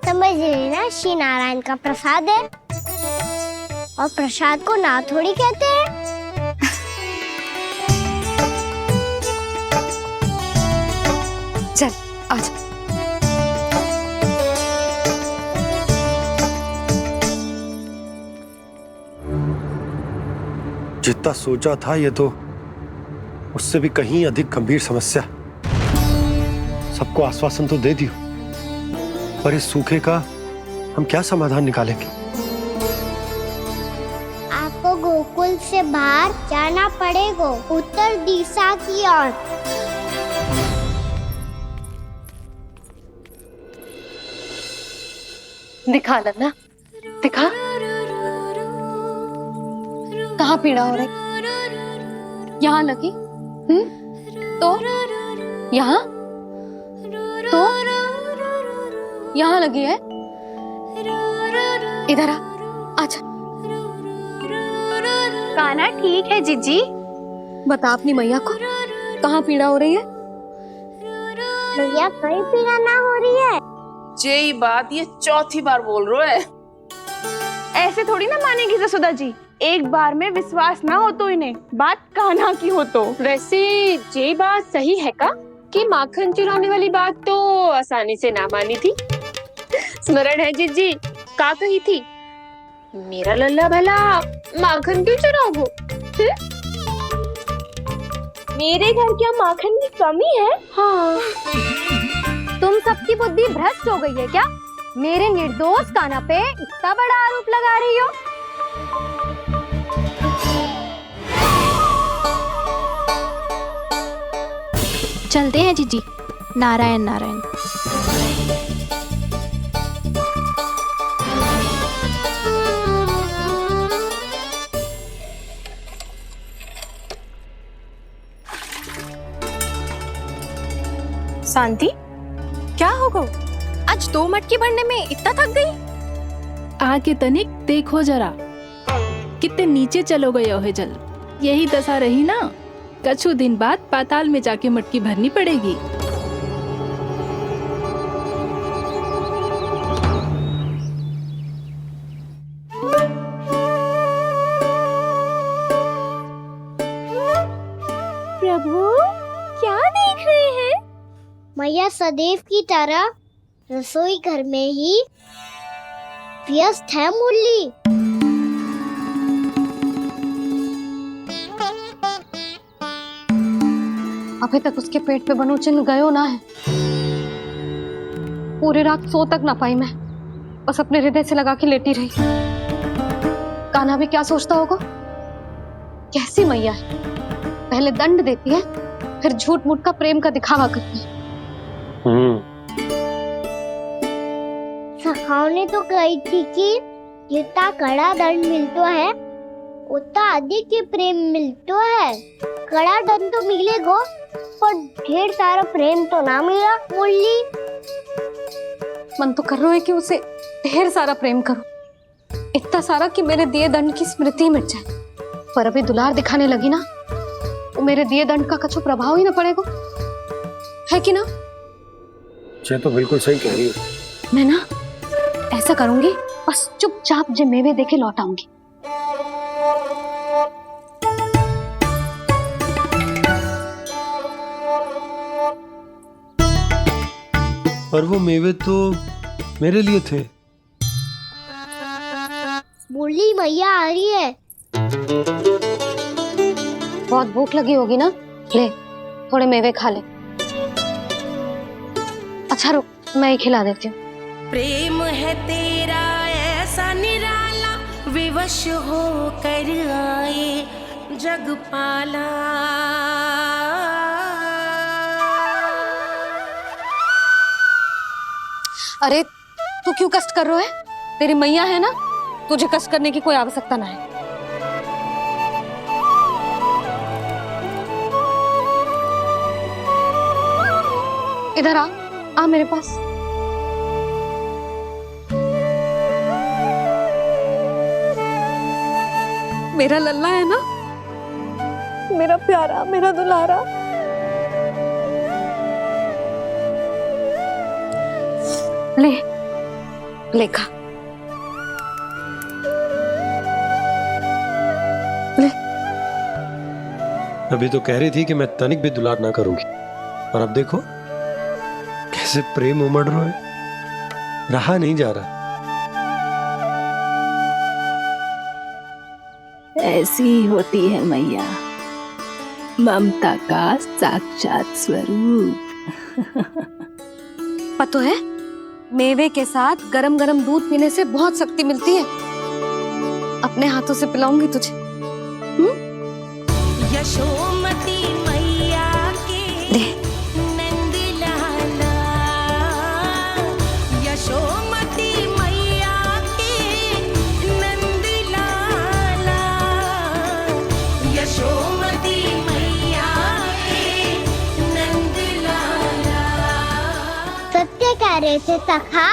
समझ लेना, श्री नारायण का प्रसाद है और प्रसाद को ना थोड़ी कहते हैं। चल आज। जितना सोचा था ये तो उससे भी कहीं अधिक गंभीर समस्या। सबको आश्वासन तो दे दियो, पर इस सूखे का हम क्या समाधान निकालेंगे? आपको गोकुल से बाहर जाना पड़ेगा, उत्तर दिशा की ओर। दिखा लन्ना, दिखा। कहाँ पीड़ा हो रही? यहाँ लगी? तो यहाँ? तो यहाँ लगी है? इधर आ, आजा। कान्हा ठीक है जीजी। बता अपनी मैया को कहाँ पीड़ा हो रही है? मैया कहीं पीड़ा ना हो रही है। यही बात ये चौथी बार बोल रहे है। ऐसे थोड़ी ना मानेगी जसोदा जी। एक बार में विश्वास ना हो तो इन्हें बात कान्हा की हो तो। वैसे ये बात सही है का कि माखन चुराने वाली बात तो आसानी से ना मानी थी। स्मरण है जीजी का कही थी, मेरा लल्ला भला माखन क्यों चुराओगे? मेरे घर क्या माखन की कमी है? हाँ, तुम सबकी बुद्धि भ्रष्ट हो गई है क्या? मेरे निर्दोष कान्हा पे इतना बड़ा आरोप लगा रही हो? चलते हैं जीजी। नारायण नारायण। शांति, क्या हो गो? आज 2 मटकी भरने में इतना थक गई? आगे तनिक देखो जरा, कितने नीचे चलो गए हो जल। यही दशा रही ना, कछु दिन बाद पाताल में जाके मटकी भरनी पड़ेगी। प्रभु क्या देख रहे हैं? मैया सदैव की तरह रसोई घर में ही व्यस्त है मुरली। अभी तक उसके पेट पे बनो चिन्ह गयो ना है। पूरी रात सो तक ना पाई मैं, बस अपने हृदय से लगा के लेटी रही। कान्हा भी क्या सोचता होगा? कैसी मैया है, पहले दंड देती है, फिर झूठ मूठ का प्रेम का दिखावा करती है। सखाओ ने तो कही थी कि जितना कड़ा दंड मिलतो है उतना अधिक ही प्रेम मिलतो है। कड़ा दंड तो मिलेगो पर ढेर सारा प्रेम तो ना मिला। मुरली मन तो कर रहा है कि उसे ढेर सारा प्रेम करूं, इतना सारा कि मेरे दिए दंड की स्मृति मिट जाए। पर अभी दुलार दिखाने लगी ना, वो मेरे दिए दंड का कछु प्रभाव ही ना पड़ेगा, है कि ना? ये तो बिल्कुल सही कह रही हो। मैं ना ऐसा करूंगी, बस चुपचाप जे मेवे देके लौट आऊंगी। और वो मेवे तो मेरे लिए थे। मुरली मैया आ रही है। बहुत भूख लगी होगी ना, ले थोड़े मेवे खा ले। अच्छा रुक, मैं ही खिला देती हूँ। प्रेम है तेरा ऐसा निराला, विवश हो कर आए जग पाला। अरे तू क्यों कष्ट कर रहा है? तेरी मैया है ना, तुझे कष्ट करने की कोई आवश्यकता ना है। इधर आ मेरे पास। मेरा लल्ला है ना, मेरा प्यारा, मेरा दुलारा। ले खा। ले। अभी तो कह रही थी कि मैं तनिक भी दुलार ना करूंगी, और अब देखो कैसे प्रेम उमड़ रहा है, रहा नहीं जा रहा। ऐसी ही होती है मैया, ममता का साक्षात स्वरूप। पता है, मेवे के साथ गरम गरम दूध पीने से बहुत शक्ति मिलती है। अपने हाथों से पिलाऊंगी तुझे। यशोमती मैया के नंद लाला, यशोमती मैया के नंद लाला, यशोमती मैया के नंद लाला। सत्य कह रहे थे सखा,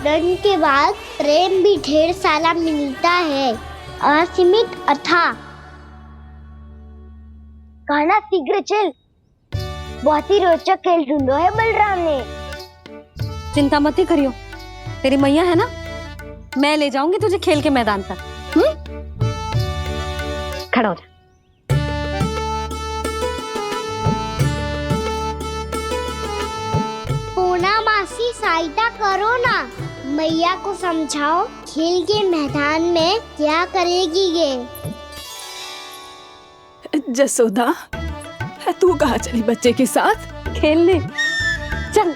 दंड के बाद प्रेम भी ढेर सारा मिलता है, असीमित अथाह। गाना शीघ्र चल, बहुत ही रोचक खेल ढूंढो है बलराम ने। चिंता मत ही करियो, तेरी मैया है ना, मैं ले जाऊंगी तुझे खेल के मैदान पर। खड़ा हो जा। पूना मासी सहायता करो ना, मैया को समझाओ खेल के मैदान में क्या करेगी ये। जसोदा, तू कहाँ चली बच्चे के साथ खेलने? चल।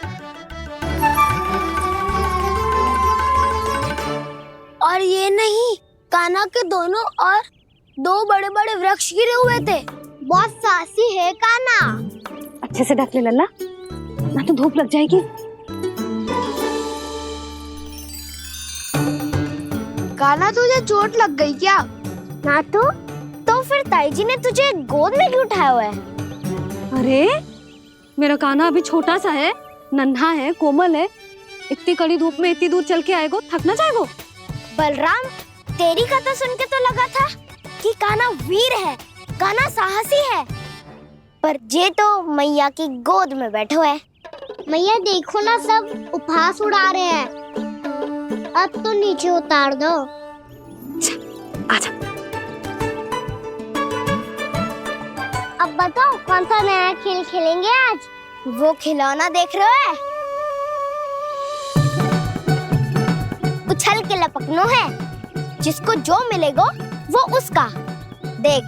और ये नहीं, कान्हा के दोनों और दो बड़े बड़े वृक्ष गिरे हुए थे। बहुत साहसी है कान्हा। अच्छे से ढक ले लल्ला, ना तो धूप लग जाएगी। कान्हा तुझे चोट लग गई क्या? ना तो फिर ताई जी ने तुझे गोद में क्यों उठाया हुआ है? अरे मेरा कान्हा अभी छोटा सा है, नन्हा है, कोमल है। इतनी कड़ी धूप में इतनी दूर चल के आएगो, थक ना जाएगो? बलराम, तेरी कथा सुन के तो लगा था कि कान्हा वीर है, कान्हा साहसी है, पर जे तो मैया की गोद में बैठे हुए है। मैया देखो ना, सब उपहास उड़ा रहे हैं। अब तो नीचे उतार दो। आजा। अब बताओ कौन सा नया खेल खेलेंगे आज? वो खिलौना देख रहे हो? उछल के लपकनो है, जिसको जो मिलेगा वो उसका। देख।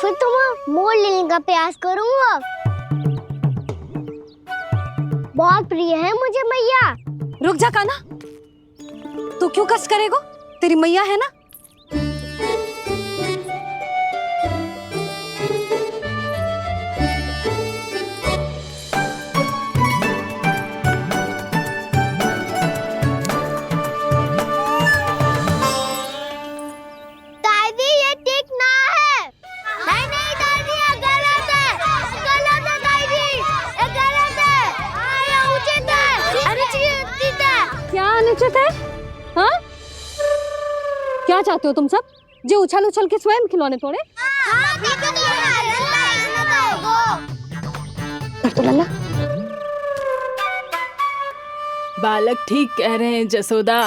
फिर तुम मोड़ लेने का प्रयास करूंगा। बहुत प्रिय है मुझे मैया। रुक जा कान्हा, तू क्यों कष्ट करेगो? तेरी मैया है ना, उचित है? हाँ? क्या चाहते हो तुम सब? जो उछल उछल के स्वयं खिलौने तोड़े? कर तो लल्ला। बालक ठीक कह रहे हैं जसोदा।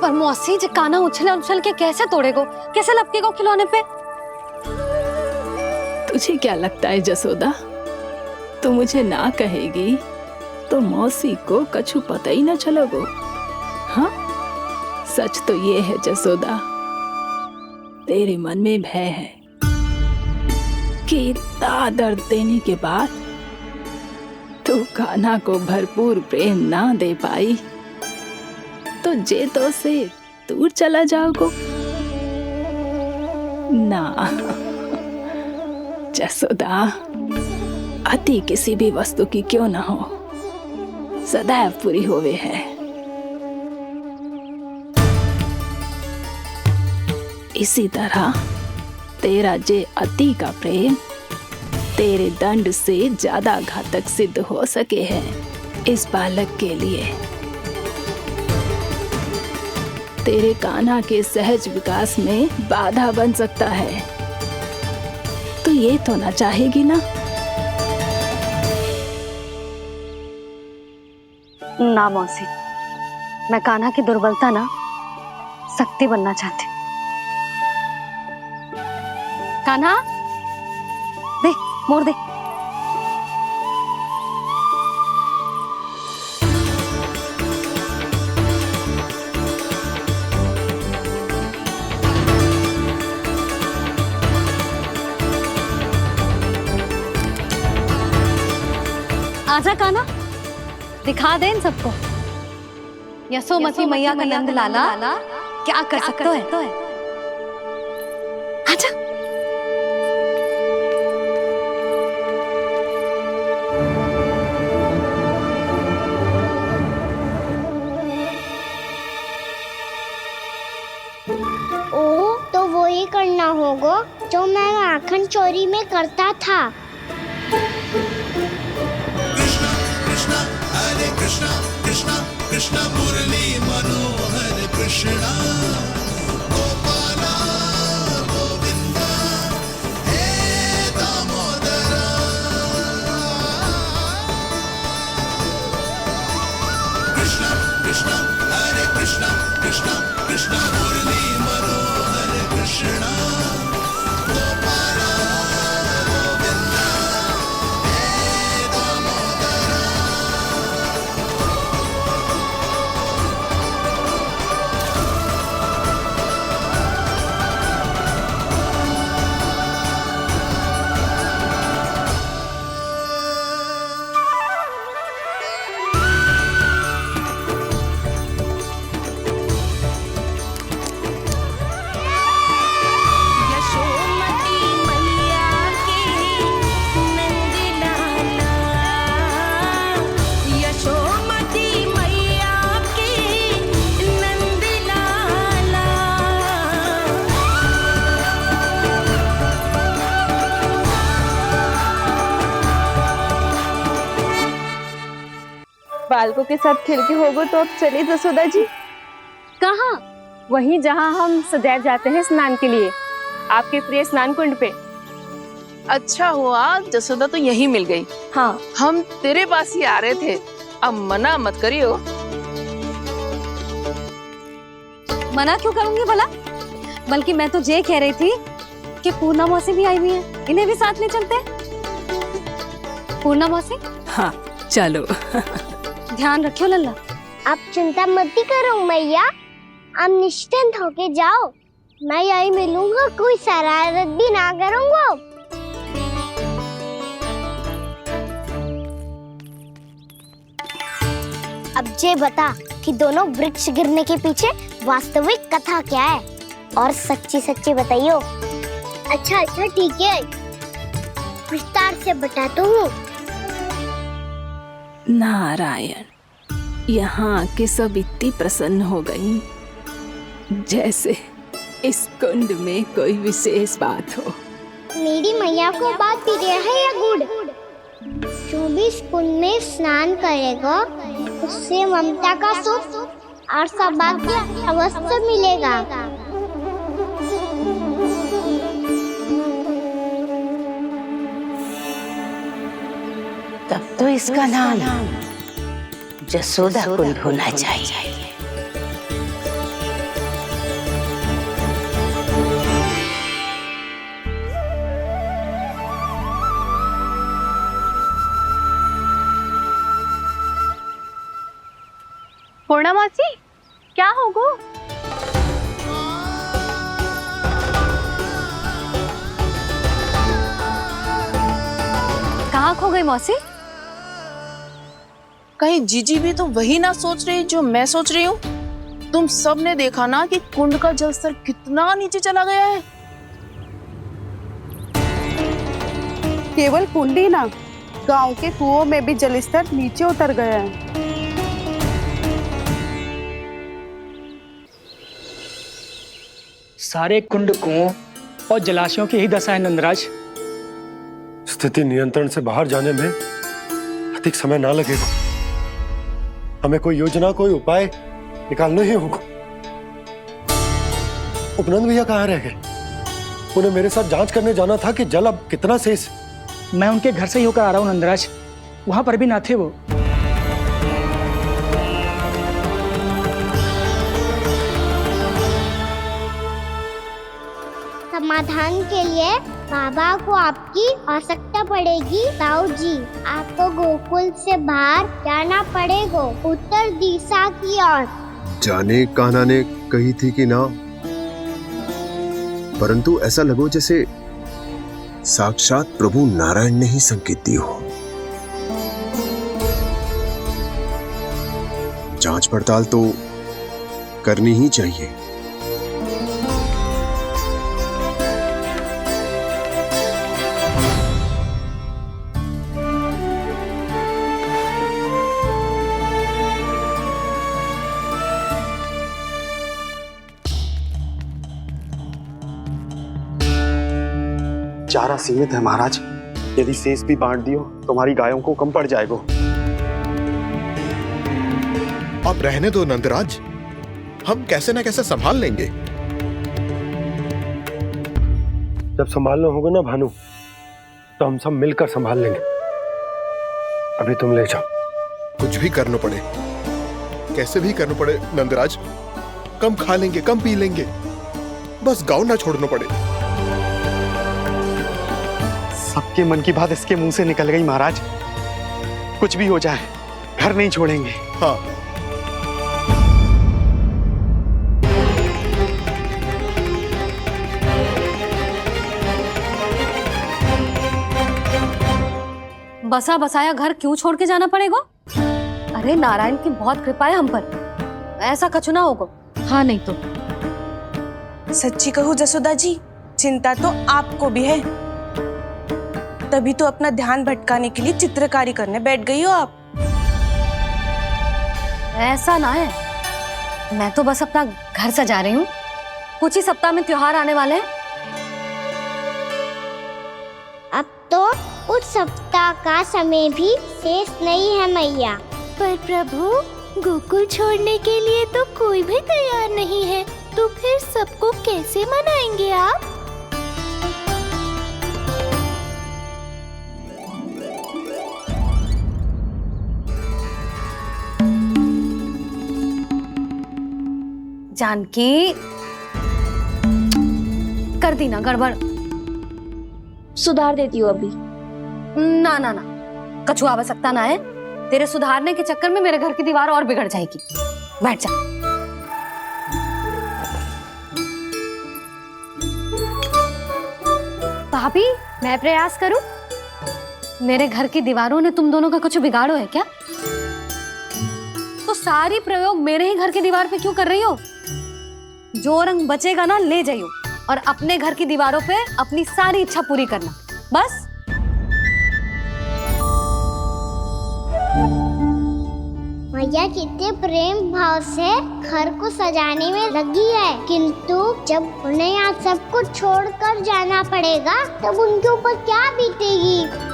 पर मौसी जो काना उछल उछल के कैसे तोड़ेगो? कैसे लपकेगो खिलौने पे? तुझे क्या लगता है जसोदा, तू मुझे ना कहेगी तो मौसी को कछु पता ही ना चलोगो। हाँ, सच तो ये है जसोदा, तेरे मन में भय है कि इतना दर्द देने के बाद तू कान्हा को भरपूर प्रेम ना दे पाई तो जेतो से दूर चला जाओगो ना। जसोदा, अति किसी भी वस्तु की क्यों ना हो, सदैव पूरी होवे है। इसी तरह तेरा जे अति का प्रेम तेरे दंड से ज्यादा घातक सिद्ध हो सके है इस बालक के लिए। तेरे कान्हा के सहज विकास में बाधा बन सकता है, तो ये तो ना चाहेगी ना? ना मौसी, मैं कान्हा की दुर्बलता ना शक्ति बनना चाहती। कान्हा, दे मोड़ दे। आजा कान्हा, दिखा दे इन सबको यशोमती मैया का नंद लाला क्या कर सकता है। आजा। ओ, तो वो ही करना होगा जो मैं माखन चोरी में करता था। कृष्णा कृष्णा कृष्णा मुरली मनोहर कृष्णा गोपाला गोविंदा हे दामोदरा। कृष्णा कृष्णा हरे कृष्णा कृष्णा कृष्णा मुरली मनोहर कृष्णा गोपाला गोविंदा हे दामोदरा। यशोमती मैया के नंद लाला, यशोमती मैया के नंद लाला। बालकों के साथ खेल के होगो तो अब चलिए जसोदा जी। कहाँ? वहीं जहाँ हम सदैव जाते हैं स्नान के लिए, आपके प्रिय स्नान कुंड पे। अच्छा हुआ जसोदा तो यहीं मिल गई। हाँ, हम तेरे पास ही आ रहे थे, अब मना मत करियो। मना क्यों करूंगी भला? बल्कि मैं तो ये कह रही थी कि पूर्णा मौसी भी आई हुई है, इन्हें भी साथ ले चलते हैं। पूर्णा मौसी, हाँ चलो। ध्यान रखियो लल्ला। आप चिंता मत करो मैया, आप निश्चिंत होके जाओ, मैं यही मिलूंगा, कोई शरारत भी ना करूंगा। अब ये बता कि दोनों वृक्ष गिरने के पीछे वास्तविक कथा क्या है, और सच्ची सच्ची बताइयो। अच्छा अच्छा ठीक है, विस्तार से बताता हूँ। नारायण, यहाँ के सब इतनी प्रसन्न हो गई जैसे इस कुंड में कोई विशेष बात हो। मेरी मैया को बात प्रिय है या गुड़? जो भी इस कुंड में स्नान करेगा उससे ममता का सुख और सौभाग्य अवश्य मिलेगा। तब तो इसका नाम जसोदा कुंड होना चाहिए। पूर्णा मासी, क्या होगो? कहाँ खो गई मौसी? कहीं जीजी भी तो वही ना सोच रही जो मैं सोच रही हूँ? तुम सब ने देखा ना कि कुंड का जलस्तर कितना नीचे चला गया है। केवल कुंड ही ना, गांव के कुओं में भी जलस्तर नीचे उतर गया है। सारे कुंड कुओं और जलाशयों की ही दशा है नंदराज। स्थिति नियंत्रण से बाहर जाने में अधिक समय ना लगेगा। हमें कोई योजना, कोई उपाय निकालना ही होगा। उपनंद भैया कहाँ रह गए? उन्हें मेरे साथ जांच करने जाना था कि जल अब कितना शेष। मैं उनके घर से ही होकर आ रहा हूँ नंदराज, वहां पर भी ना थे वो। समाधान के लिए बाबा को आपकी आवश्यकता पड़ेगी। ताऊ जी, आपको गोकुल से बाहर जाना पड़ेगा, उत्तर दिशा की ओर। जाने कान्हा ने कही थी कि ना, परंतु ऐसा लगो जैसे साक्षात प्रभु नारायण ने ही संकेत दी हो। जांच पड़ताल तो करनी ही चाहिए। चारा सीमित है महाराज, यदि शेष भी बांट दियो तो हमारी गायों को कम पड़ जाएगा। अब रहने दो नंदराज, हम कैसे न कैसे संभाल लेंगे। जब संभालना होगा ना भानु, तो हम सब मिलकर संभाल लेंगे। अभी तुम ले जाओ। कुछ भी करना पड़े, कैसे भी करना पड़े नंदराज, कम खा लेंगे, कम पी लेंगे, बस गाँव ना छोड़ना पड़े। सबके मन की बात इसके मुंह से निकल गई महाराज। कुछ भी हो जाए, घर नहीं छोड़ेंगे। हाँ, बसा बसाया घर क्यों छोड़ के जाना पड़ेगा? अरे नारायण की बहुत कृपा है हम पर, ऐसा कछु ना होगा। हाँ नहीं तो सच्ची कहूँ जसोदा जी, चिंता तो आपको भी है, तभी तो अपना ध्यान भटकाने के लिए चित्रकारी करने बैठ गई हो आप। ऐसा ना है, मैं तो बस अपना घर सजा रही हूँ। कुछ ही सप्ताह में त्योहार आने वाले हैं। अब तो उस सप्ताह का समय भी शेष नहीं है मैया। पर प्रभु, गोकुल छोड़ने के लिए तो कोई भी तैयार नहीं है, तो फिर सबको कैसे मनाएंगे आप? जानकी, कर दी ना गड़बड़। सुधार देती हूँ अभी। ना ना ना, कछु आवश्यकता ना है। तेरे सुधारने के चक्कर में मेरे घर की दीवार और बिगड़ जाएगी। बैठ जा। भाभी, मैं प्रयास करूं? मेरे घर की दीवारों ने तुम दोनों का कुछ बिगाड़ो है क्या? तो सारी प्रयोग मेरे ही घर की दीवार पे क्यों कर रही हो? जो रंग बचेगा ना ले जाइयो, और अपने घर की दीवारों पे अपनी सारी इच्छा पूरी करना, बस। मैया कितने प्रेम भाव से घर को सजाने में लगी है, किंतु जब उन्हें यहाँ सब कुछ छोड़कर जाना पड़ेगा तब उनके ऊपर क्या बीतेगी।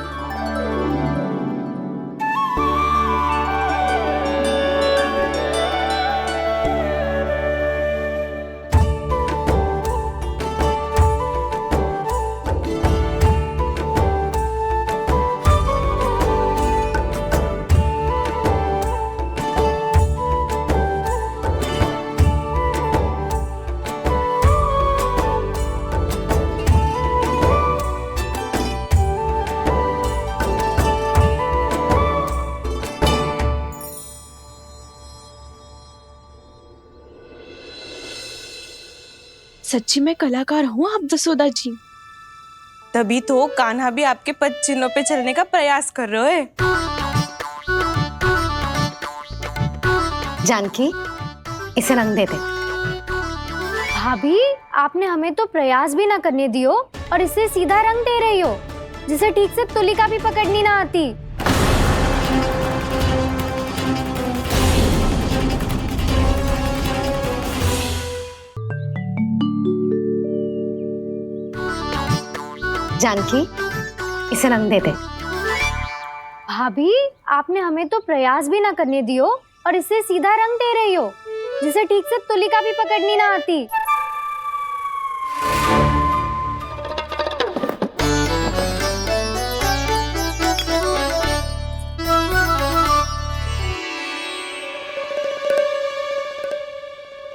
सच्ची में कलाकार हूँ आप जसोदा जी। तभी तो कान्हा भी आपके पद चिन्हों पे चलने का प्रयास कर रहे हैं। जानकी, इसे रंग दे दे। भाभी, आपने हमें तो प्रयास भी ना करने दियो और इसे सीधा रंग दे रही हो, जिसे ठीक से तुलिका भी पकड़नी ना आती। जानकी, इसे रंग दे दे। भाभी, आपने हमें तो प्रयास भी ना करने दियो और इसे सीधा रंग दे रही हो, जिसे ठीक से तुलिका भी पकड़नी ना आती।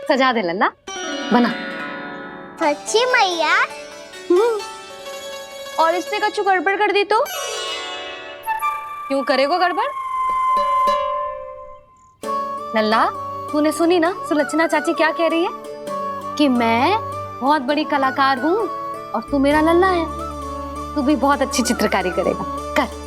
सजा दे लल्ला, बना। सच्ची मैया? और इसने कछु गड़बड़ कर दी तो? क्यों करेगो गड़बड़? लल्ला, तूने सुनी ना सुलक्षणा चाची क्या कह रही है? कि मैं बहुत बड़ी कलाकार हूँ और तू मेरा लल्ला है। तू भी बहुत अच्छी चित्रकारी करेगा, कर।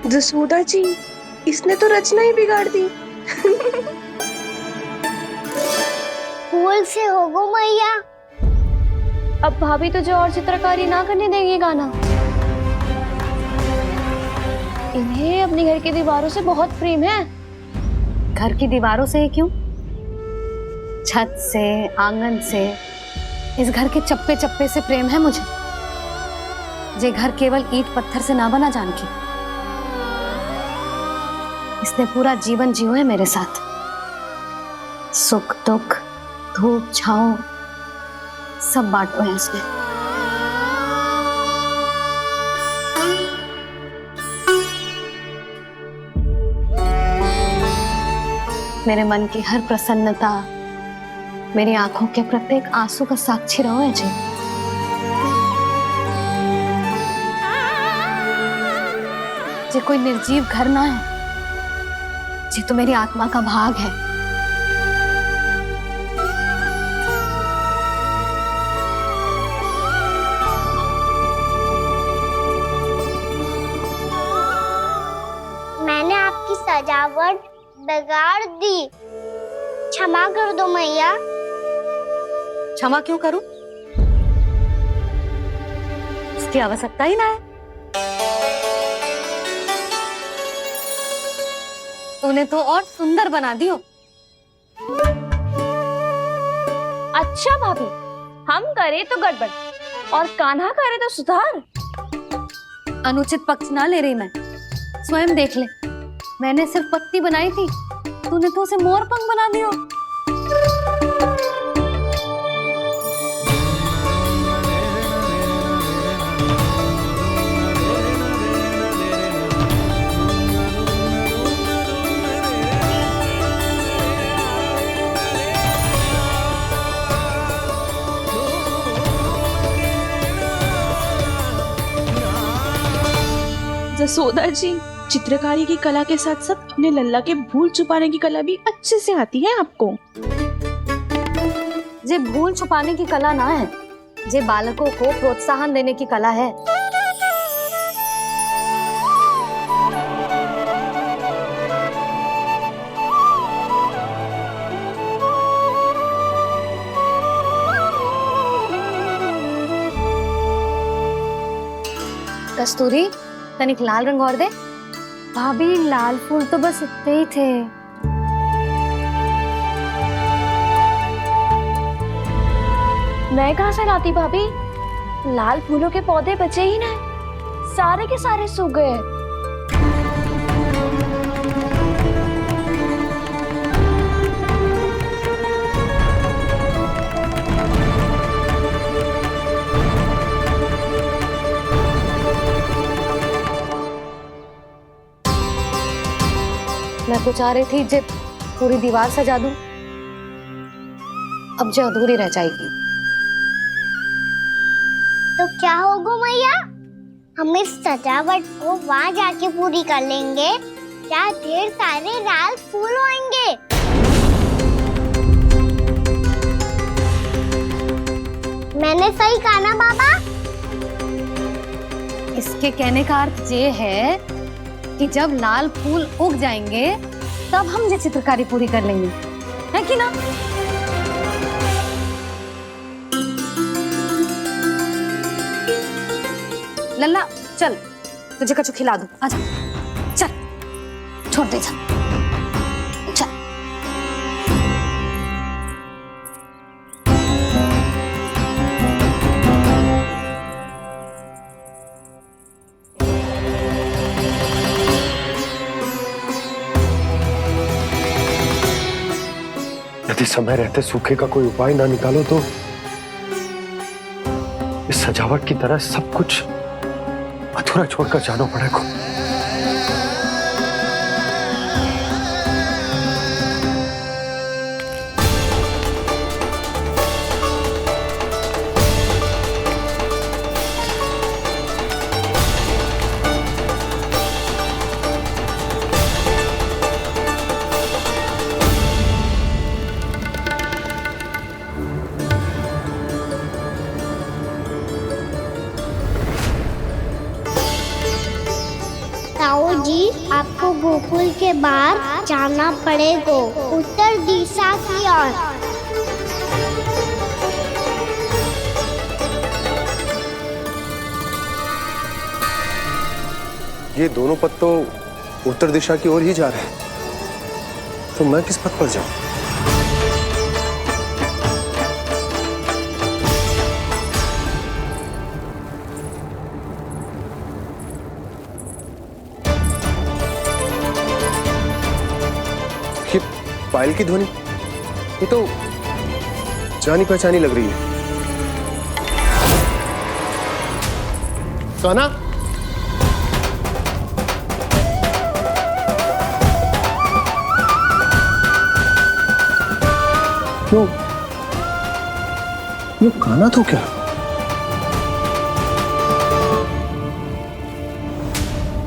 जसोदा जी, इसने तो रचना ही बिगाड़ दी। फूल से होगो मैया। अब भाभी तुझे और चित्रकारी ना करने देंगे गाना। इन्हें अपने घर की दीवारों से बहुत प्रेम है। घर की दीवारों से ही क्यों? छत से, आंगन से, इस घर के चप्पे चप्पे से प्रेम है मुझे। ये घर केवल ईंट पत्थर से ना बना जानकी। इसने पूरा जीवन जियो है मेरे साथ। सुख दुख, धूप छांव सब बांटो है इसने। मेरे मन की हर प्रसन्नता, मेरी आंखों के प्रत्येक आंसू का साक्षी रहो है जी। ये कोई निर्जीव घर ना है, ये तो मेरी आत्मा का भाग है। मैंने आपकी सजावट बिगाड़ दी, क्षमा कर दो मैया। क्षमा क्यों करूं? इसकी आवश्यकता ही ना है। तूने तो और सुंदर बना दियो। अच्छा भाभी, हम करे तो गड़बड़ और कान्हा करे तो सुधार। अनुचित पक्ष ना ले रही मैं, स्वयं देख ले। मैंने सिर्फ पत्ती बनाई थी, तूने तो उसे मोर पंख बना दियो। जसोदा जी, चित्रकारी की कला के साथ साथ अपने लल्ला के भूल छुपाने की कला भी अच्छे से आती है आपको। ये भूल छुपाने की कला ना है, ये बालकों को प्रोत्साहन देने की कला है। कस्तूरी, तनिक लाल रंग और दे। भाभी, लाल फूल तो बस इतने ही थे। मैं कहाँ से लाती भाभी? लाल फूलों के पौधे बचे ही ना, सारे के सारे सूख गए। मैं तो चाह रही थी जे पूरी दीवार सजा दूं, अब जो अधूरी रह जाएगी। तो क्या होगा मैया, हम इस सजावट को वहाँ जाके पूरी कर लेंगे जहाँ ढेर सारे लाल फूल होंगे। मैंने सही कहा ना बाबा? इसके कहने का अर्थ ये है कि जब लाल फूल उग जाएंगे तब हम ये चित्रकारी पूरी कर लेंगे, है कि ना? लल्ला चल, तुझे कछु खिला दूं, आजा, चल, छोड़ दे, चल। यदि समय रहते सूखे का कोई उपाय ना निकालो तो इस सजावट की तरह सब कुछ अधूरा छोड़कर जाना पड़ेगा। ताऊ जी, आपको गोकुल के बाहर जाना पड़ेगा, उत्तर दिशा की ओर। ये दोनों पथ तो उत्तर दिशा की ओर ही जा रहे हैं, तो मैं किस पथ पर जाऊं? पायल की ध्वनि, ये तो जानी पहचानी लग रही है। कान्हा, क्यों? ये कान्हा तो क्या?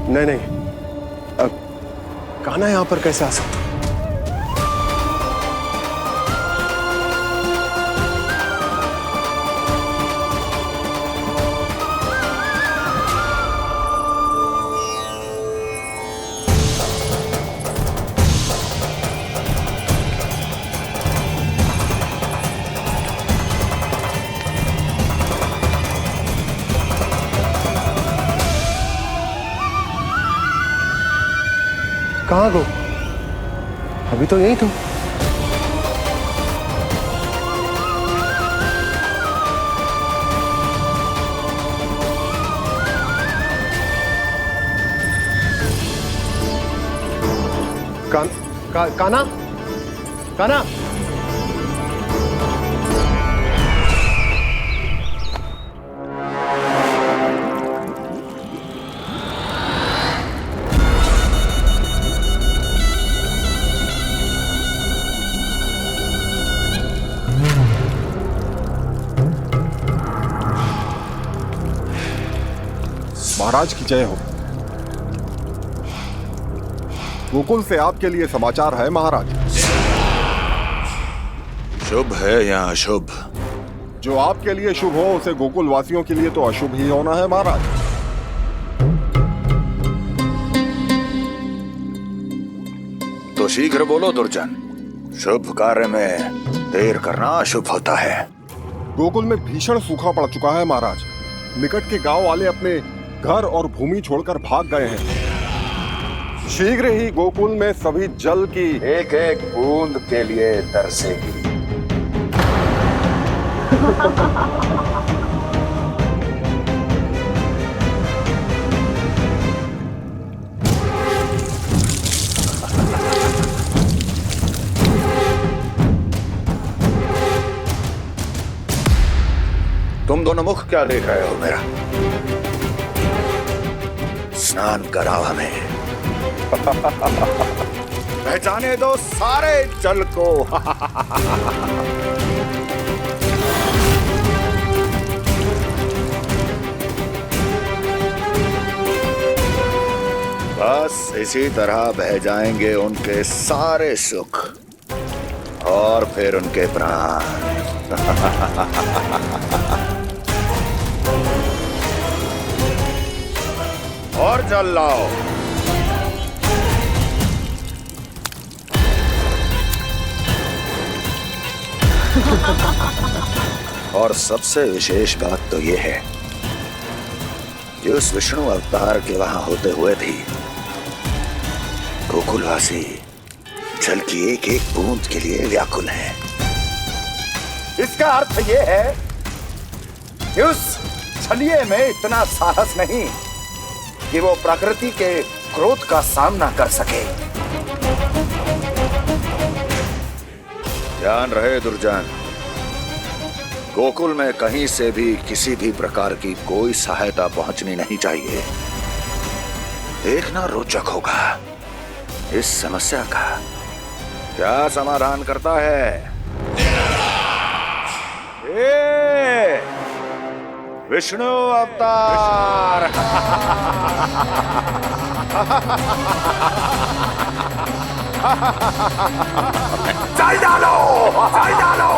नहीं नहीं, अब कान्हा यहां पर कैसे आ सकता? कहाँ गो? अभी तो यही तुम। कान्हा, कान्हा, महाराज की जय हो। गोकुल से आपके लिए समाचार है महाराज। शुभ है या अशुभ? जो आपके लिए शुभ हो उसे गोकुल वासियों के लिए तो अशुभ ही होना है महाराज। तो शीघ्र बोलो दुर्जन, शुभ कार्य में देर करना अशुभ होता है। गोकुल में भीषण सूखा पड़ चुका है महाराज। निकट के गांव वाले अपने घर और भूमि छोड़कर भाग गए हैं। शीघ्र ही गोकुल में सभी जल की एक एक बूंद के लिए तरसेगी। तुम दोनों मुख क्या देख रहे हो मेरा? स्नान कराओ हमें। पहचाने दो सारे जल को। बस इसी तरह बह जाएंगे उनके सारे सुख और फिर उनके प्राण। और जल लाओ। और सबसे विशेष बात तो ये है कि उस विष्णु अवतार के वहां होते हुए भी गोकुलवासी जल की एक एक बूंद के लिए व्याकुल हैं। इसका अर्थ ये है कि उस छलिए में इतना साहस नहीं कि वो प्रकृति के क्रोध का सामना कर सके। ध्यान रहे दुर्जन, गोकुल में कहीं से भी किसी भी प्रकार की कोई सहायता पहुंचनी नहीं चाहिए। देखना रोचक होगा इस समस्या का क्या समाधान करता है। ए, विष्णु अवतार। चल डालो, चल डालो।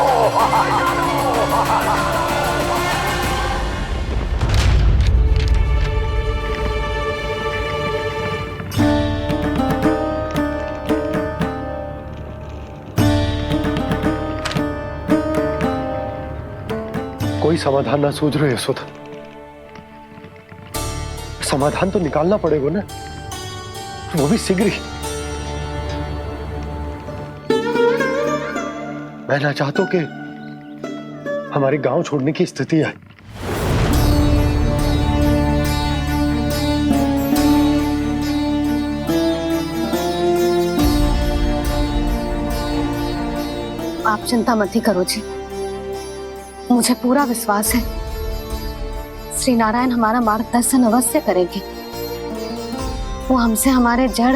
कोई समाधान ना सूझ रहे यशोदा। समाधान तो निकालना पड़ेगा ना, वो भी शीघ्र ही। मैं ना चाहता कि हमारे गांव छोड़ने की स्थिति आए। आप चिंता मत ही करो जी, मुझे पूरा विश्वास है श्री नारायण हमारा मार्गदर्शन अवश्य करेंगे। वो हमसे हमारे जड़,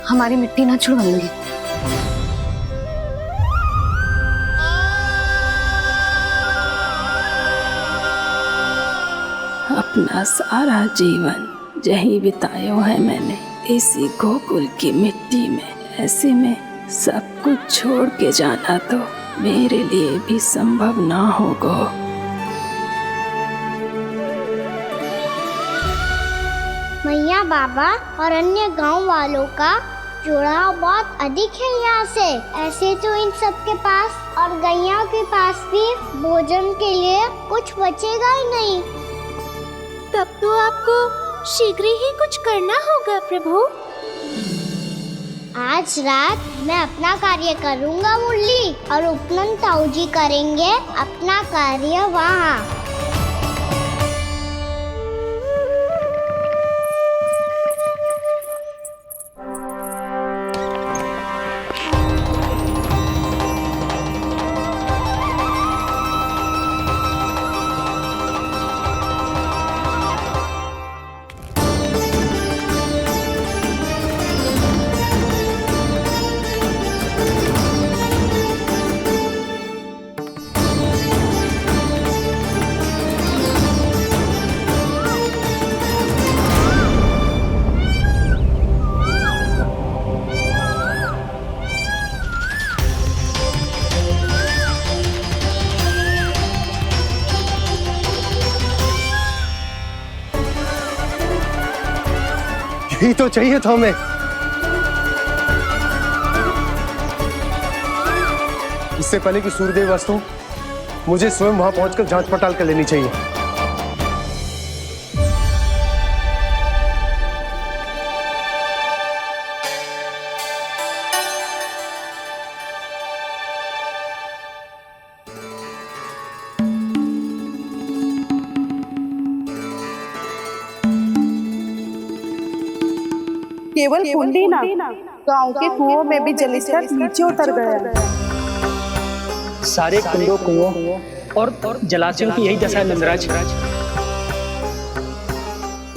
हमारी मिट्टी ना छुड़वाएंगे। अपना सारा जीवन यही बिताया है मैंने, इसी गोकुल की मिट्टी में। ऐसे में सब कुछ छोड़ के जाना तो मेरे लिए भी संभव ना होगा। मैया बाबा और अन्य गांव वालों का जुड़ाव बहुत अधिक है यहाँ से। ऐसे तो इन सब के पास और गैया के पास भी भोजन के लिए कुछ बचेगा ही नहीं। तब तो आपको शीघ्र ही कुछ करना होगा प्रभु। आज रात मैं अपना कार्य करूँगा मुरली, और उपनंद ताऊ जी करेंगे अपना कार्य वहाँ। यही तो चाहिए था हमें। इससे पहले कि सूर्यदेव अस्तु, मुझे स्वयं वहां पहुंचकर जांच पड़ताल कर लेनी चाहिए। केवल कुंडी ना, गांव के कुओं में भी जलस्तर नीचे उतर गया। सारे कुंडों, कुओं और जलाशयों की यही दशा है नंदराज।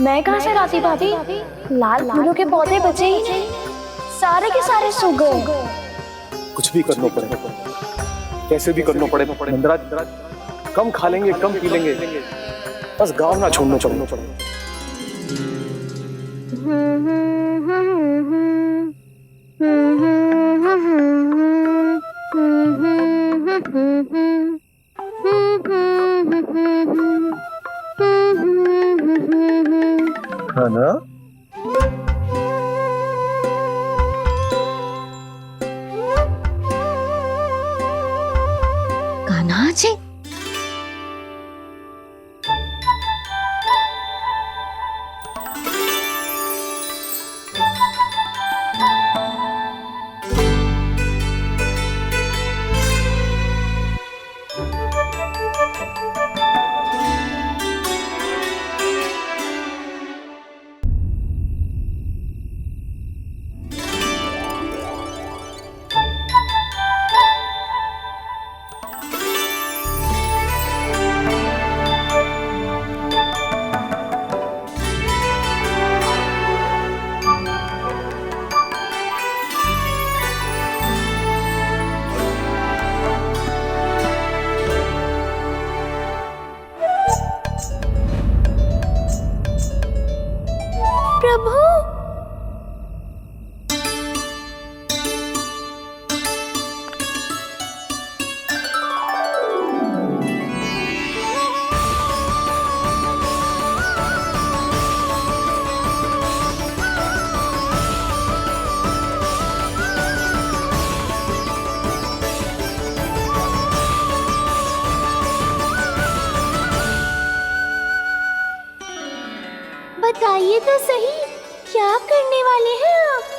मैं कहाँ से लाती भाभी? लाल फूलों के पौधे बचे ही नहीं। सारे के सारे सो गए। कुछ भी करना पड़े, कैसे भी करना पड़े नंदराज, कम खा लेंगे, कम पी लेंगे, बस गांव ना छोड़ना पड़े। है ना? कान्हा जी, प्रभु, बताइए तो सही, क्या करने वाले हैं आप?